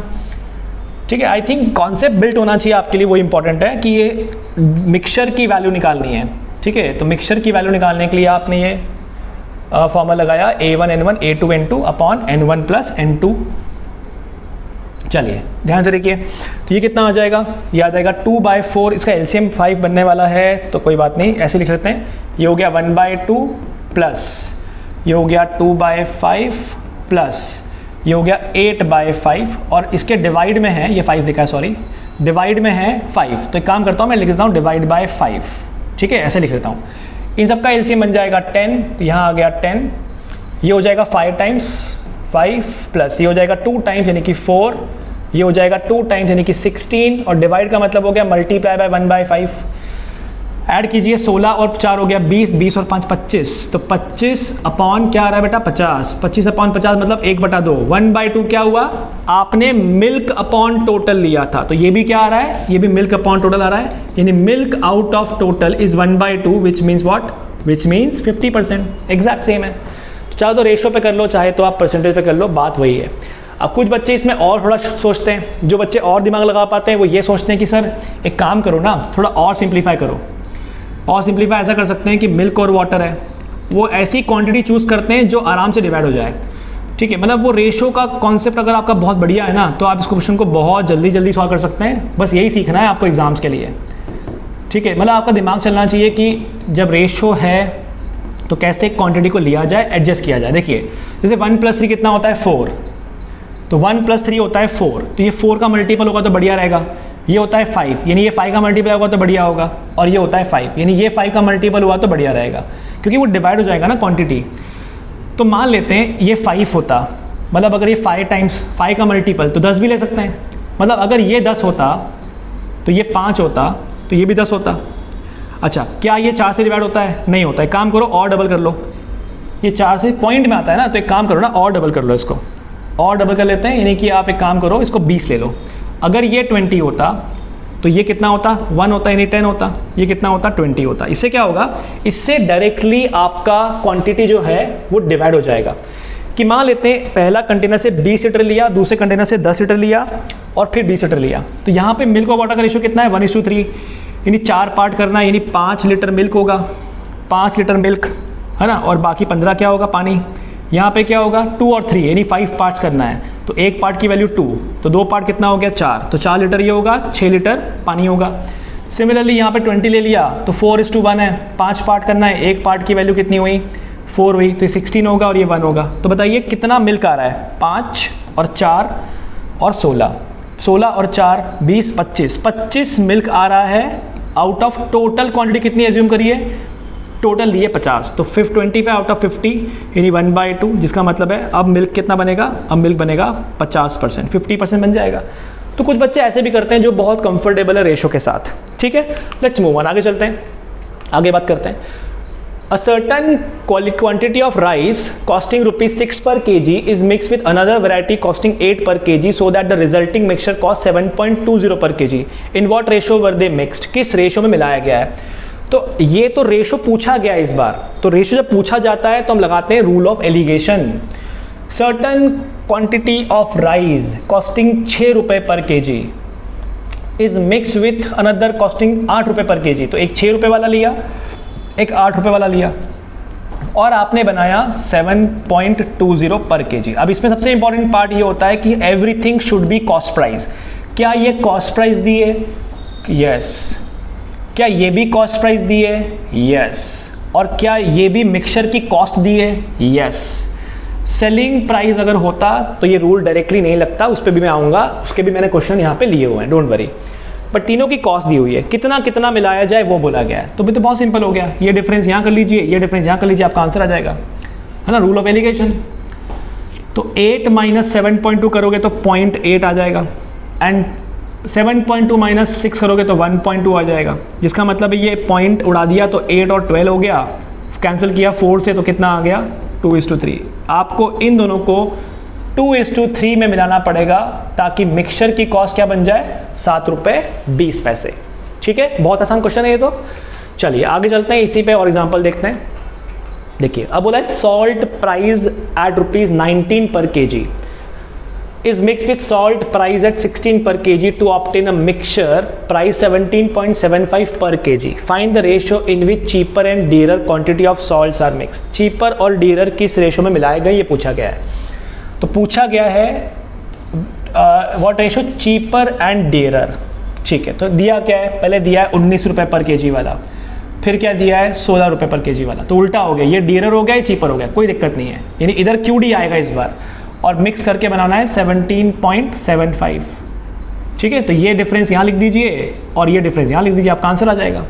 ठीक है। आई थिंक कॉन्सेप्ट बिल्ट होना चाहिए आपके लिए, वो इंपॉर्टेंट है कि ये मिक्सचर की वैल्यू निकालनी है, ठीक है। तो मिक्सचर की वैल्यू निकालने के लिए आपने ये फॉर्मूला लगाया A1N1 A2 N2 upon N1 + N2। चलिए ध्यान से देखिए, तो ये कितना आ जाएगा, ये आ जाएगा 2/4, इसका एलसीएम 5 बनने वाला है, तो कोई बात नहीं, ऐसे लिख लेते हैं। ये हो गया 1/2 प्लस ये हो गया 2/5 प्लस ये हो गया 8/5, और इसके डिवाइड में है, ये 5 लिखा है, सॉरी, डिवाइड में है 5। तो एक काम करता हूँ, मैं लिख देता हूँ डिवाइड बाय 5, ठीक है, ऐसे लिख लेता हूँ। इन सबका एलसीएम बन जाएगा 10, तो यहाँ आ गया 10, ये हो जाएगा 5 टाइम्स 5 प्लस ये हो जाएगा 2 टाइम्स यानी कि 4, ये हो जाएगा 2 टाइम्स यानी कि 16, और डिवाइड का मतलब हो गया मल्टीप्लाई बाय 1/5। ऐड कीजिए, 16 और 4 हो गया 20, 20 और 5 25, तो 25 अपॉन क्या आ रहा है बेटा, 50, 25 अपॉन 50 मतलब 1/2। 1/2 क्या हुआ, आपने मिल्क अपॉन टोटल लिया था, तो ये भी क्या आ रहा है, ये भी मिल्क अपॉन टोटल आ रहा है, यानी milk out of total is 1/2, which means what, which means 50%, exact same है। चाहे तो रेशो पे कर लो, चाहे तो आप परसेंटेज पे कर लो, बात वही है। अब कुछ बच्चे इसमें और थोड़ा सोचते हैं, जो बच्चे और दिमाग लगा पाते हैं वो ये सोचते हैं कि सर एक काम करो ना, थोड़ा और सिंप्लीफाई करो। और सिंप्लीफाई ऐसा कर सकते हैं कि मिल्क और वाटर है, वो ऐसी क्वांटिटी चूज़ करते हैं जो आराम से डिवाइड हो जाए, ठीक है। मतलब वो रेशो का कॉन्सेप्ट अगर आपका बहुत बढ़िया है ना, तो आप इस क्वेश्चन को बहुत जल्दी सॉल्व कर सकते हैं। बस यही सीखना है आपको एग्जाम्स के लिए, ठीक है। मतलब आपका दिमाग चलना चाहिए कि जब रेशो है तो कैसे क्वांटिटी को लिया जाए, एडजस्ट किया जाए। देखिए जैसे 1 + 3 कितना होता है, 4, तो 1 + 3 होता है 4, तो ये 4 का मल्टीपल होगा तो बढ़िया रहेगा। ये होता है 5, यानी ये 5 का मल्टीपल होगा तो बढ़िया होगा, और ये होता है 5, यानी ये 5 का मल्टीपल हुआ तो बढ़िया रहेगा, क्योंकि वो डिवाइड हो जाएगा ना क्वांटिटी। तो मान लेते हैं ये 5 होता, मतलब अगर ये 5 टाइम्स 5 का मल्टीपल तो 10 भी ले सकते हैं, मतलब अगर ये 10 होता तो ये 5 होता, तो ये भी 10 होता। अच्छा, क्या ये 4 से डिवाइड होता है? नहीं होता है। काम करो और डबल कर लो, ये 4 से पॉइंट में आता है ना, तो एक काम करो ना, और डबल कर लो इसको, और डबल कर लेते हैं, यानी कि आप एक काम करो, इसको 20 ले लो। अगर ये 20 होता तो ये कितना होता? 1 होता, यानी 10 होता। ये कितना होता? 20 होता। इससे क्या होगा? इससे डायरेक्टली आपका क्वांटिटी जो है वो डिवाइड हो जाएगा। कि मान लेते हैं पहला कंटेनर से 20 लीटर लिया, दूसरे कंटेनर से 10 लीटर लिया, और फिर 20 लीटर लिया, तो यहाँ पे मिल्क और वाटर का रेशियो कितना है? 1:3, यानी 4 पार्ट करना है, यानी 5 लीटर मिल्क होगा, 5 लीटर मिल्क है ना, और बाकी 15 क्या होगा? पानी। यहाँ पे क्या होगा? 2 और 3, यानी 5 पार्ट्स करना है, तो एक पार्ट की वैल्यू 2, तो 2 पार्ट कितना हो गया? 4, तो 4 लीटर ये होगा, 6 लीटर पानी होगा। सिमिलरली यहाँ पे 20 ले लिया तो 4:1 है, 5 पार्ट करना है, एक पार्ट की वैल्यू कितनी हुई? 4 हुई, तो ये 16 होगा और ये 1 होगा। तो बताइए कितना मिल्क आ रहा है? 5 और 4 और 16, 16 और 4 20, 25 मिल्क आ रहा है आउट ऑफ टोटल क्वांटिटी। कितनी एज्यूम करिए? टोटल लिए 50, तो 25 आउट ऑफ 50, यानी 1/2, जिसका मतलब है अब मिल्क कितना बनेगा? अब मिल्क बनेगा 50%, 50% बन जाएगा। तो कुछ बच्चे ऐसे भी करते हैं जो बहुत कंफर्टेबल है रेशो के साथ। ठीक है, लेट्स मूव ऑन, आगे चलते हैं, आगे बात करते हैं। A certain quantity of rice costing ₹6 per kg is mixed with another variety costing 8 per kg so that the resulting mixture costs 7.20 per kg. In what ratio were they mixed? किस ratio में मिलाया गया है? तो ये तो ratio पूछा गया है इस बार। तो रेशो जब पूछा जाता है तो हम लगाते हैं rule of alligation. Certain quantity of rice costing 6 रुपये per kg is mix with another costing 8 रुपये पर kg। तो एक 6 रुपये वाला लिया, एक 8 रुपये वाला लिया, और आपने बनाया 7.20 पर kg। अब इसमें सबसे इंपॉर्टेंट पार्ट ये होता है कि everything should be cost price. क्या ये कॉस्ट प्राइस दी है? यस। क्या ये भी कॉस्ट प्राइस दी है? यस। और क्या ये भी मिक्सचर की कॉस्ट दी है? यस। सेलिंग प्राइस अगर होता तो ये रूल डायरेक्टली नहीं लगता, उस पर भी मैं आऊँगा, उसके भी मैंने क्वेश्चन यहाँ पे लिए हुए हैं, डोंट वरी। बट तीनों की कॉस्ट दी हुई है, कितना कितना मिलाया जाए वो बोला गया है। तो भी तो बहुत सिंपल हो गया, ये डिफरेंस यहाँ कर लीजिए, ये डिफरेंस यहाँ कर लीजिए, आपका आंसर आ जाएगा, है ना, रूल ऑफ एलिगेशन। तो 8 - 7.2 करोगे तो 0.8 आ जाएगा, एंड 7.2 - 6 करोगे तो 1.2 आ जाएगा, जिसका मतलब ये पॉइंट उड़ा दिया तो 8 और 12 हो गया, कैंसिल किया 4 से तो कितना आ गया? 2:3। आपको इन दोनों को 2:3 में मिलाना पड़ेगा ताकि मिक्सचर की कॉस्ट क्या बन जाए? 7 रुपये 20 पैसे। ठीक है, बहुत आसान क्वेश्चन है ये तो। चलिए आगे चलते हैं, इसी पे और एग्जांपल देखते हैं। देखिए अब बोला है सॉल्ट प्राइस एट ₹19 पर kg is mixed with salt price at 16 per kg to obtain a mixture price 17.75 per kg. Find the ratio in which cheaper and dearer quantity of salts are mixed. cheaper और dearer किस ratio में मिलाए गए ये पूछा गया है। तो पूछा गया है what ratio cheaper and dear. ठीक है, तो दिया क्या है? पहले दिया है 19 रुपये पर kg वाला, फिर क्या दिया है? 16 रुपये पर kg वाला। तो उल्टा हो गया, ये डेयर हो गया, ये चीपर हो गया, कोई दिक्कत नहीं है, यानी इधर QD आएगा इस बार, और मिक्स करके बनाना है 17.75। ठीक है, तो ये डिफरेंस यहाँ लिख दीजिए और ये डिफरेंस यहाँ लिख दीजिए, आपका आंसर आ जाएगा।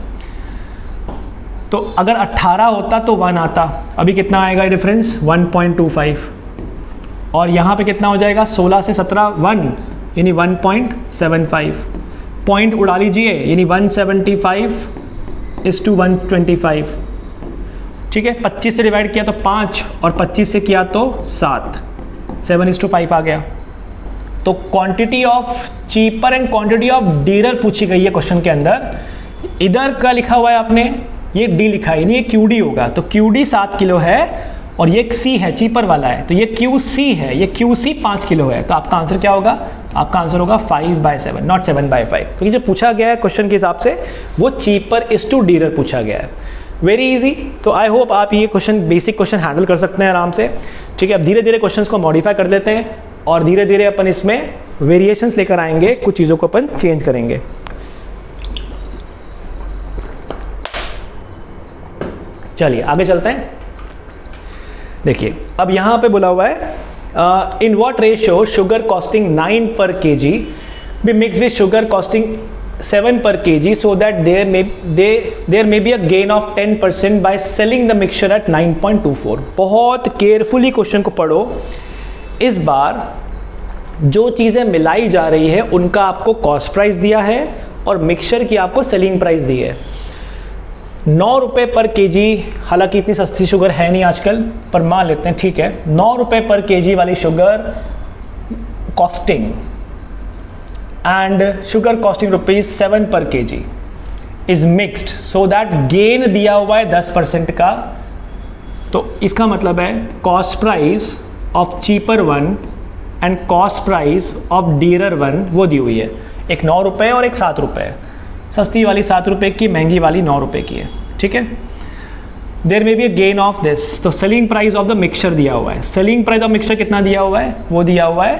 तो अगर 18 होता तो 1 आता, अभी कितना आएगा ये डिफरेंस? 1.25, और यहाँ पे कितना हो जाएगा? 16 से 17 1, यानी 1.75। पॉइंट उड़ा लीजिए, यानी 175:125। ठीक है, 25 से डिवाइड किया तो 5, और 25 से किया तो 7, 7:5 आ गया। तो quantity of cheaper and quantity of dear पूछी गई है क्वेश्चन के अंदर। इधर का लिखा हुआ है आपने, ये डी लिखा है, यानी ये QD होगा, तो QD 7 किलो है, और ये C है, चीपर वाला है, तो ये QC है, ये QC 5 किलो है। तो आपका आंसर क्या होगा? आपका आंसर होगा 5/7, नॉट 7/5, क्योंकि जो पूछा गया है क्वेश्चन के हिसाब से वो चीपर इज टू डीयर पूछा गया है। Very easy. तो आई होप आप ये क्वेश्चन, बेसिक क्वेश्चन हैंडल कर सकते हैं आराम से। ठीक है, अब धीरे धीरे क्वेश्चंस को मॉडिफाई कर लेते हैं, और धीरे धीरे अपन इसमें वेरिएशंस लेकर आएंगे, कुछ चीज़ों को अपन चेंज करेंगे। चलिए आगे चलते हैं। देखिए अब यहाँ पे बोला हुआ है in what ratio sugar costing 9 per kg be mixed with sugar costing 7 per kg so that there may be a gain of 10% by selling the mixture at 9.24. बहुत केयरफुली क्वेश्चन को पढ़ो. इस बार जो चीज़ें मिलाई जा रही है उनका आपको कॉस्ट प्राइस दिया है और मिक्सचर की आपको सेलिंग प्राइस दी है. 9 रुपये पर केजी, हालांकि इतनी सस्ती शुगर है नहीं आजकल, पर मान लेते हैं ठीक है 9 रुपये पर केजी वाली sugar costing and sugar costing ₹7 पर KG is mixed so that gain दिया हुआ है 10% का. तो इसका मतलब है cost price of cheaper one and cost price of dearer one वो दी हुई है. एक 9 रुपये और एक 7 रुपये. सस्ती वाली 7 रुपये की, महंगी वाली 9 रुपये की है. ठीक है. There may be a gain of this. तो selling price of the mixture दिया हुआ है. सेलिंग प्राइस ऑफ मिक्सचर कितना दिया हुआ है? वो दिया हुआ है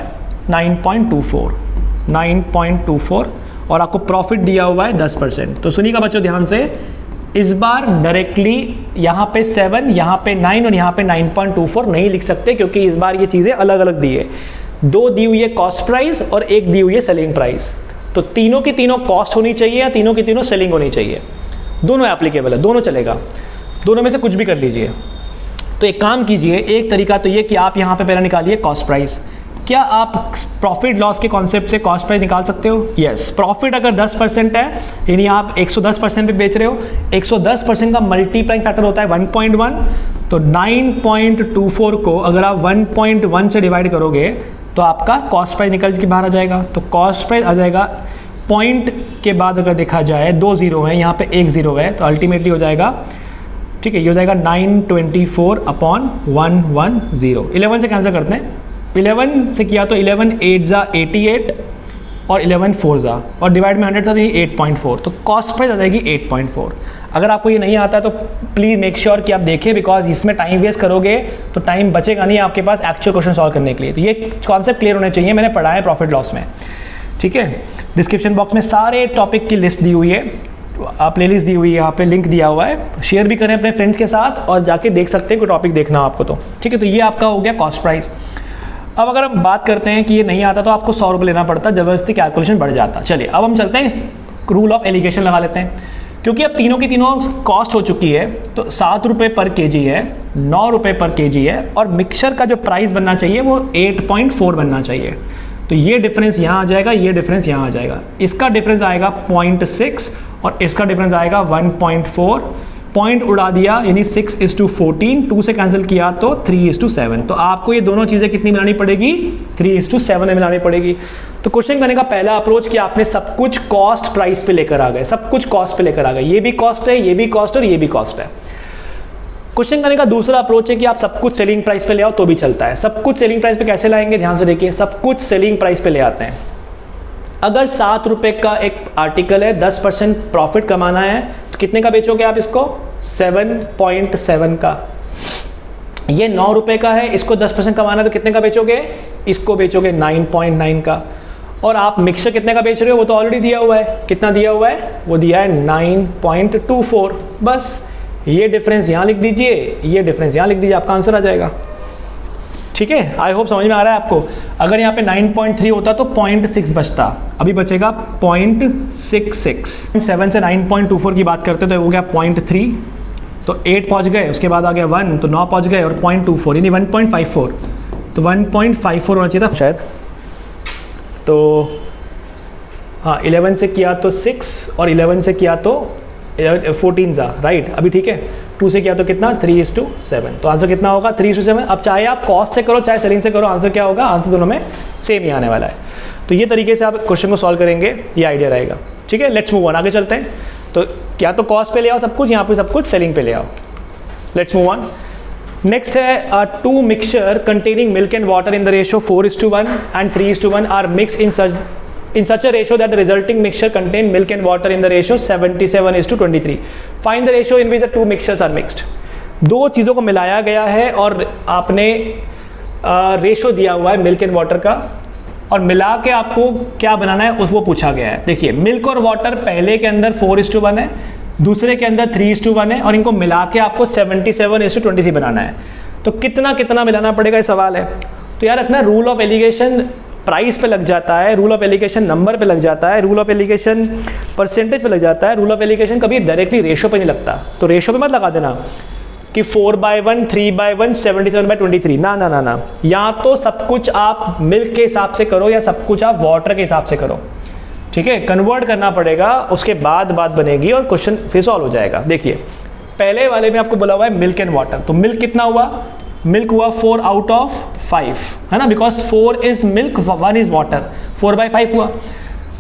9.24 और आपको प्रॉफिट दिया हुआ है 10%. तो सुनिएगा बच्चों ध्यान से, इस बार डायरेक्टली यहाँ पे 7, यहाँ पे 9 और यहाँ पे 9.24 नहीं लिख सकते क्योंकि इस बार ये चीज़ें अलग अलग दी है. 2 दी हुई है कॉस्ट प्राइस और 1 दी हुई है सेलिंग प्राइस. तो तीनों की तीनों कॉस्ट होनी चाहिए या तीनों की तीनों सेलिंग होनी चाहिए. दोनों एप्लीकेबल है, दोनों चलेगा. दोनों में से कुछ भी कर लीजिए. तो एक काम कीजिए, एक तरीका तो ये कि आप यहाँ पे पहले निकालिए कॉस्ट प्राइस. क्या आप प्रॉफिट लॉस के कॉन्सेप्ट से कॉस्ट प्राइस निकाल सकते हो? यस. प्रॉफिट अगर 10% है यानी आप 110% पे बेच रहे हो, 110% का मल्टीप्लाइंग फैक्टर होता है 1.1. तो 9.24 को अगर आप 1.1 से डिवाइड करोगे तो आपका कॉस्ट प्राइस निकल के बाहर आ जाएगा. तो कॉस्ट प्राइस आ जाएगा, पॉइंट के बाद अगर देखा जाए 2 0 है, यहाँ पे 1 0 है, तो अल्टीमेटली हो जाएगा, ठीक है, ये हो जाएगा 924/110. 11 से कैंसिल करते हैं. 11 से किया तो 11 8 ज़ा 88 और 11 4 ज़ा और डिवाइड में 100 था तो 8.4. तो कॉस्ट प्राइस आ जाएगी 8.4. अगर आपको ये नहीं आता है तो प्लीज़ मेक श्योर कि आप देखें, बिकॉज इसमें टाइम वेस्ट करोगे तो टाइम बचेगा नहीं आपके पास एक्चुअल क्वेश्चन सॉल्व करने के लिए. तो ये कॉन्सेप्ट क्लियर होने चाहिए. मैंने पढ़ा है प्रॉफिट लॉस में. ठीक है. डिस्क्रिप्शन बॉक्स में सारे टॉपिक की लिस्ट दी हुई है, प्ले लिस्ट दी हुई है, यहाँ पे लिंक दिया हुआ है. शेयर भी करें अपने फ्रेंड्स के साथ और जाके देख सकते हैं कोई टॉपिक देखना आपको तो. ठीक है. तो ये आपका हो गया कॉस्ट प्राइस. अब अगर हम बात करते हैं कि ये नहीं आता तो आपको 100 रुपये लेना पड़ता, ज़बरदस्ती कैलकुलेशन बढ़ जाता. चलिए अब हम चलते हैं, रूल ऑफ एलिगेशन लगा लेते हैं. क्योंकि अब तीनों की तीनों कॉस्ट हो चुकी है तो 7 रुपये पर केजी है, 9 रुपये पर केजी है और मिक्सचर का जो प्राइस बनना चाहिए वो 8.4 बनना चाहिए. तो ये डिफरेंस यहाँ आ जाएगा, ये डिफरेंस यहाँ आ जाएगा. इसका डिफरेंस आएगा 0.6 और इसका डिफरेंस आएगा 1.4. पॉइंट उड़ा दिया यानी 6:14. 2 से कैंसिल किया तो 3:7. तो आपको ये दोनों चीज़ें कितनी मिलानी पड़ेगी? 3:7 में मिलानी पड़ेगी. तो क्वेश्चन करने का पहला अप्रोच कि आपने सब कुछ कॉस्ट प्राइस पे लेकर आ गए, सब कुछ कॉस्ट पे लेकर आ गए. ये भी कॉस्ट है, ये भी कॉस्ट और ये भी कॉस्ट है. क्वेश्चन करने का दूसरा अप्रोच है कि आप सब कुछ सेलिंग प्राइस पे ले आओ तो भी चलता है. सब कुछ सेलिंग प्राइस पे कैसे लाएंगे? ध्यान से देखिए. सब कुछ सेलिंग प्राइस पे ले आते हैं. अगर 7 रुपये का एक आर्टिकल है, 10% प्रॉफिट कमाना है तो कितने का बेचोगे आप इसको? 7.7 का. ये 9 रुपये का है, इसको 10% कमाना है तो कितने का बेचोगे? इसको बेचोगे 9.9 का. और आप मिक्सचर कितने का बेच रहे हो वो तो ऑलरेडी दिया हुआ है. कितना दिया हुआ है? वो दिया है 9.24. बस ये डिफरेंस यहाँ लिख दीजिए, ये डिफरेंस यहाँ लिख दीजिए, आपका आंसर आ जाएगा. ठीक है. आई होप समझ में आ रहा है आपको. अगर यहाँ पे 9.3 होता तो 0.6 बचता, अभी बचेगा 0.66. 7 से 9.24 की बात करते तो हो गया 0.3. तो 8 पहुँच गए, उसके बाद आ गया 1 तो 9 पहुँच गए और 0.24 यानी 1.54. तो 1.54 होना चाहिए था शायद. तो हाँ 11 से किया तो 6 और 11 से किया तो 14 सा राइट. अभी ठीक है. 2 से किया तो कितना? 3:7. तो आंसर कितना होगा? 3:7. अब चाहे आप कॉस्ट से करो चाहे सेलिंग से करो, आंसर क्या होगा? आंसर दोनों में सेम ही आने वाला है. तो ये तरीके से आप क्वेश्चन को सॉल्व करेंगे, ये आइडिया रहेगा. ठीक है. लेट्स मूव ऑन, आगे चलते हैं. तो क्या तो कॉस्ट पे ले आओ सब कुछ, यहाँ पे सब कुछ सेलिंग पे ले आओ. Let's move on. नेक्स्ट है 2 mixture containing milk and water in the ratio 4:1 and 3:1 are mix in such a ratio that the resulting mixture contain milk and water in the ratio 77:23. Find the ratio in which the 2 mixtures are mixed. 2 चीज़ों को मिलाया गया है और आपने ratio दिया हुआ है मिल्क एंड वाटर का और मिला के आपको क्या बनाना है उस वो पूछा गया है. देखिए मिल्क और वाटर पहले के अंदर 4:1 है, दूसरे के अंदर 3:1 है और इनको मिला के आपको 77:23 बनाना है. तो कितना कितना मिलाना पड़ेगा ये सवाल है. तो यार रखना रूल ऑफ एलिगेशन प्राइस पे लग जाता है, रूल ऑफ एलिगेशन नंबर पे लग जाता है, रूल ऑफ एलिगेशन परसेंटेज पे लग जाता है, रूल ऑफ एलिगेशन कभी डायरेक्टली रेशो पे नहीं लगता। तो रेशो पे मत लगा देना कि 4/1, 3/1, 77/23, ना ना ना ना। या तो सब कुछ आप मिल्क के हिसाब से करो या सब कुछ आप वाटर के हिसाब से करो, ठीक है। कन्वर्ट करना पड़ेगा, उसके बाद बात बनेगी और क्वेश्चन फिर सॉल्व हो जाएगा। देखिए पहले वाले में आपको बोला हुआ है मिल्क एंड वाटर, तो मिल्क कितना हुआ, मिल्क हुआ 4 out of 5, है ना, because 4 is milk 1 is water, 4/5 हुआ।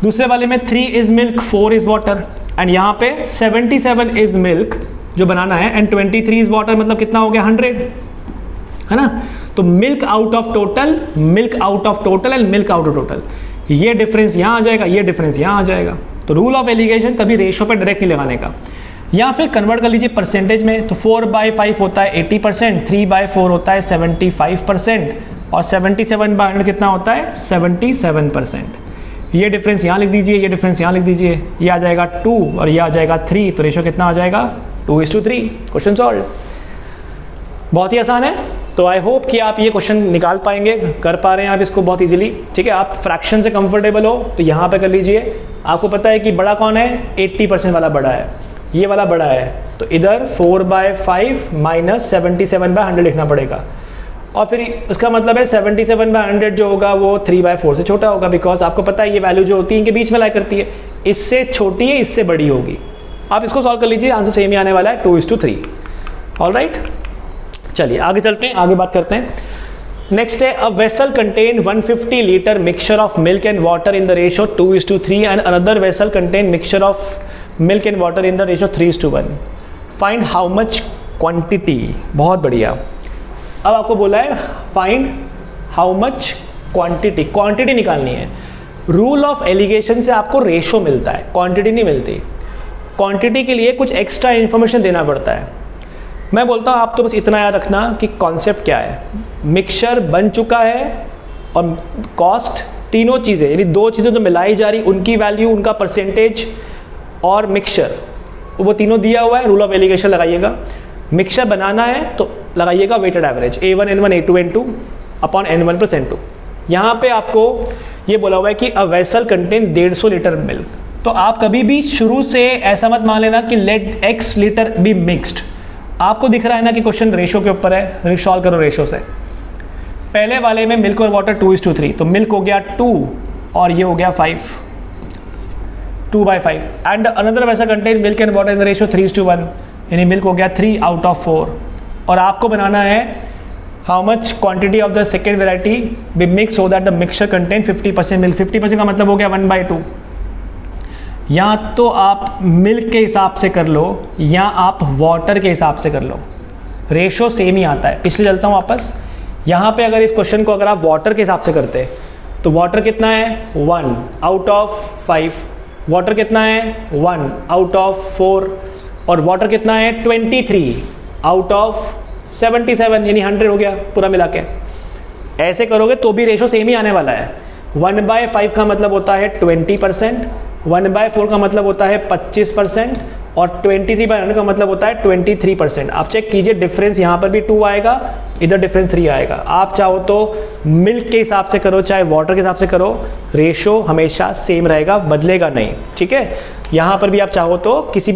दूसरे वाले में 3 is milk 4 is water, and यहाँ पे 77 इज मिल्क जो बनाना है एंड 23 इज वाटर, मतलब कितना हो गया 100, है ना। तो milk out of total, milk out of total and milk out of total, ये डिफरेंस यहाँ आ जाएगा, ये डिफरेंस यहाँ आ जाएगा। तो रूल ऑफ एलिगेशन कभी रेशो पे डायरेक्ट नहीं लगाने का। या फिर कन्वर्ट कर लीजिए परसेंटेज में, तो 4/5 होता है 80%, 3/4 होता है 75% और 77/100 कितना होता है 77%। ये डिफरेंस यहाँ लिख दीजिए, ये डिफरेंस यहाँ लिख दीजिए, ये आ जाएगा 2 और ये आ जाएगा 3, तो रेशो कितना आ जाएगा 2:3। Question solve. बहुत ही आसान है। तो आई होप कि आप ये क्वेश्चन निकाल पाएंगे, कर पा रहे हैं आप इसको बहुत इजीली, ठीक है। आप फ्रैक्शन से कंफर्टेबल हो तो यहाँ पे कर लीजिए। आपको पता है कि बड़ा कौन है, 80% वाला बड़ा है, ये वाला बड़ा है, तो इधर 4/5 माइनस 77/100 लिखना पड़ेगा। और फिर इसका मतलब है 77/100 जो होगा वो 3/4 से छोटा होगा, बिकॉज आपको पता है ये वैल्यू जो होती है इनके बीच में लाई करती है, इससे छोटी है इससे बड़ी होगी। आप इसको सॉल्व कर लीजिए, आंसर सेम ही आने वाला है 2:3। ऑलराइट, चलिए आगे चलते हैं, आगे बात करते हैं। नेक्स्ट है, a vessel contain 150 litre mixture of milk and water in the ratio 2:3 and another vessel contain mixture of milk and water in the ratio 3:1। Find how much quantity. बहुत बढ़िया। अब आपको बोला है find how much quantity, quantity निकालनी है। Rule of allegation से आपको रेशो मिलता है, क्वांटिटी नहीं मिलती। क्वांटिटी के लिए कुछ एक्स्ट्रा इन्फॉर्मेशन देना पड़ता है। मैं बोलता हूँ आप तो बस इतना याद रखना कि कॉन्सेप्ट क्या है। मिक्सचर बन चुका है और कॉस्ट, तीनों चीज़ें यानी दो चीज़ें जो मिलाई जा रही उनकी वैल्यू, उनका परसेंटेज और मिक्सचर, वो तीनों दिया हुआ है। रूल ऑफ एलिगेशन लगाइएगा। मिक्सचर बनाना है तो लगाइएगा weighted average A1 N1 A2 N2 upon N1 plus N2। यहाँ पे आपको ये बोला हुआ है कि a vessel contain 150 litre milk. तो आप कभी भी शुरू से ऐसा मत मान लेना कि let X litre be mixed. आपको दिख रहा है ना कि क्वेश्चन रेशो के ऊपर है, सॉल्व करो रेशो से। पहले वाले में मिल्क और वाटर 2:3, तो मिल्क हो गया 2 और ये हो गया 5, 2/5 एंड अनदर वैसा contain milk and water in the ratio 3:1, यानी मिल्क हो गया 3 out of 4। और आपको बनाना है how much quantity of the second variety be mix so that the mixture contain 50% milk. 50% का मतलब हो गया 1/2। या तो आप मिल्क के हिसाब से कर लो या आप वाटर के हिसाब से कर लो, रेशो सेम ही आता है। पिछले चलता हूँ वापस। यहाँ पे अगर इस क्वेश्चन को अगर आप वाटर के हिसाब से करते तो वाटर कितना है 1 out of 5, वाटर कितना है 1 out of 4 और वाटर कितना है 23 out of 77, यानी 100 हो गया पूरा मिला के। ऐसे करोगे तो भी रेशो सेम ही आने वाला है। 1/5 का मतलब होता है 20%, 1/4 का मतलब होता है 25% और 23/100 का मतलब होता है 23%। आप चेक कीजिए, डिफरेंस यहाँ पर भी 2 आएगा, इधर डिफरेंस 3 आएगा। आप चाहो तो मिल्क के हिसाब से करो चाहे वाटर के हिसाब से करो, रेशो हमेशा सेम रहेगा, बदलेगा नहीं, ठीक है। यहाँ पर भी आप चाहो तो किसी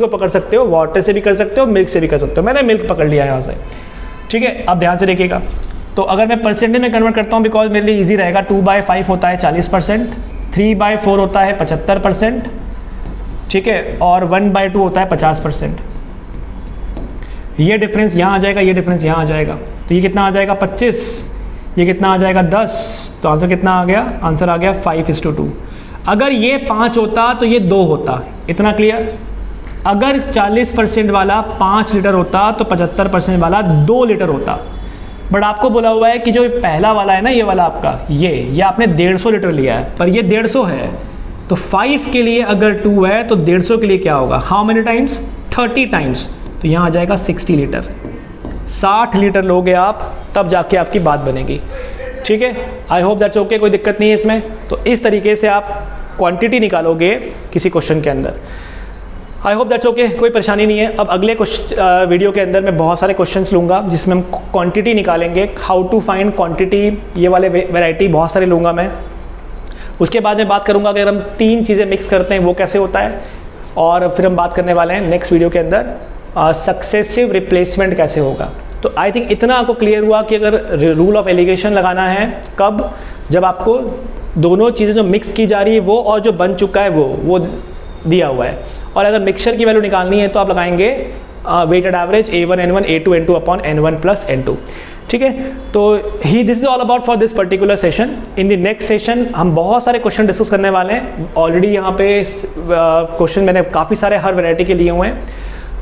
को पकड़ सकते हो, वाटर से भी कर सकते हो, मिल्क से भी कर सकते हो। मैंने मिल्क पकड़ लिया यहाँ से, ठीक है। अब ध्यान से देखिएगा। तो अगर मैं परसेंटेज में कन्वर्ट करता हूँ बिकॉज मेरे लिए ईजी रहेगा, 2/5 होता है 40%, 3/4 होता है 75%, ठीक है, और 1/2 होता है 50%। ये डिफरेंस यहाँ आ जाएगा, ये डिफरेंस यहाँ आ जाएगा, तो ये कितना आ जाएगा 25, ये कितना आ जाएगा 10, तो आंसर कितना आ गया, आंसर आ गया 5:2। अगर ये 5 होता तो ये 2 होता, इतना क्लियर। अगर 40% वाला 5 लीटर होता तो 75% वाला 2 लीटर होता। बट आपको बोला हुआ है कि जो पहला वाला है ना, ये वाला आपका, ये आपने 150 लीटर लिया है, पर ये 150 है, तो 5 के लिए अगर 2 है तो 150 के लिए क्या होगा, हाउ मेनी टाइम्स, 30 टाइम्स, तो यहाँ आ जाएगा 60 लीटर। 60 लीटर लोगे आप तब जाके आपकी बात बनेगी, ठीक है। आई होप दैट्स ओके, कोई दिक्कत नहीं है इसमें। तो इस तरीके से आप क्वांटिटी निकालोगे किसी क्वेश्चन के अंदर। आई होप दैट्स ओके, कोई परेशानी नहीं है। अब अगले वीडियो के अंदर मैं बहुत सारे क्वेश्चंस लूँगा जिसमें हम क्वांटिटी निकालेंगे, हाउ टू फाइंड क्वांटिटी, ये वाले वैरायटी बहुत सारे लूँगा मैं। उसके बाद मैं बात करूँगा अगर हम 3 चीज़ें मिक्स करते हैं वो कैसे होता है, और फिर हम बात करने वाले हैं नेक्स्ट वीडियो के अंदर सक्सेसिव रिप्लेसमेंट कैसे होगा। तो आई थिंक इतना आपको क्लियर हुआ कि अगर रूल ऑफ एलिगेशन लगाना है कब, जब आपको दोनों चीज़ें जो मिक्स की जा रही है वो और जो बन चुका है वो दिया हुआ है, और अगर मिक्सचर की वैल्यू निकालनी है तो आप लगाएंगे weighted average A1 N1 A2 N2 upon N1 plus N2। ठीक है, तो this is all about for this particular session. In the next session हम बहुत सारे क्वेश्चन डिस्कस करने वाले हैं। ऑलरेडी यहाँ पे क्वेश्चन मैंने काफ़ी सारे हर वैरायटी के लिए हुए हैं।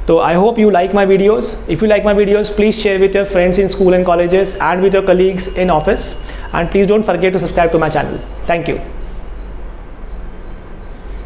तो I hope you like my videos. If you like my videos, please share with your friends in school and colleges and with your colleagues in office. And please don't forget to subscribe to my channel. Thank you.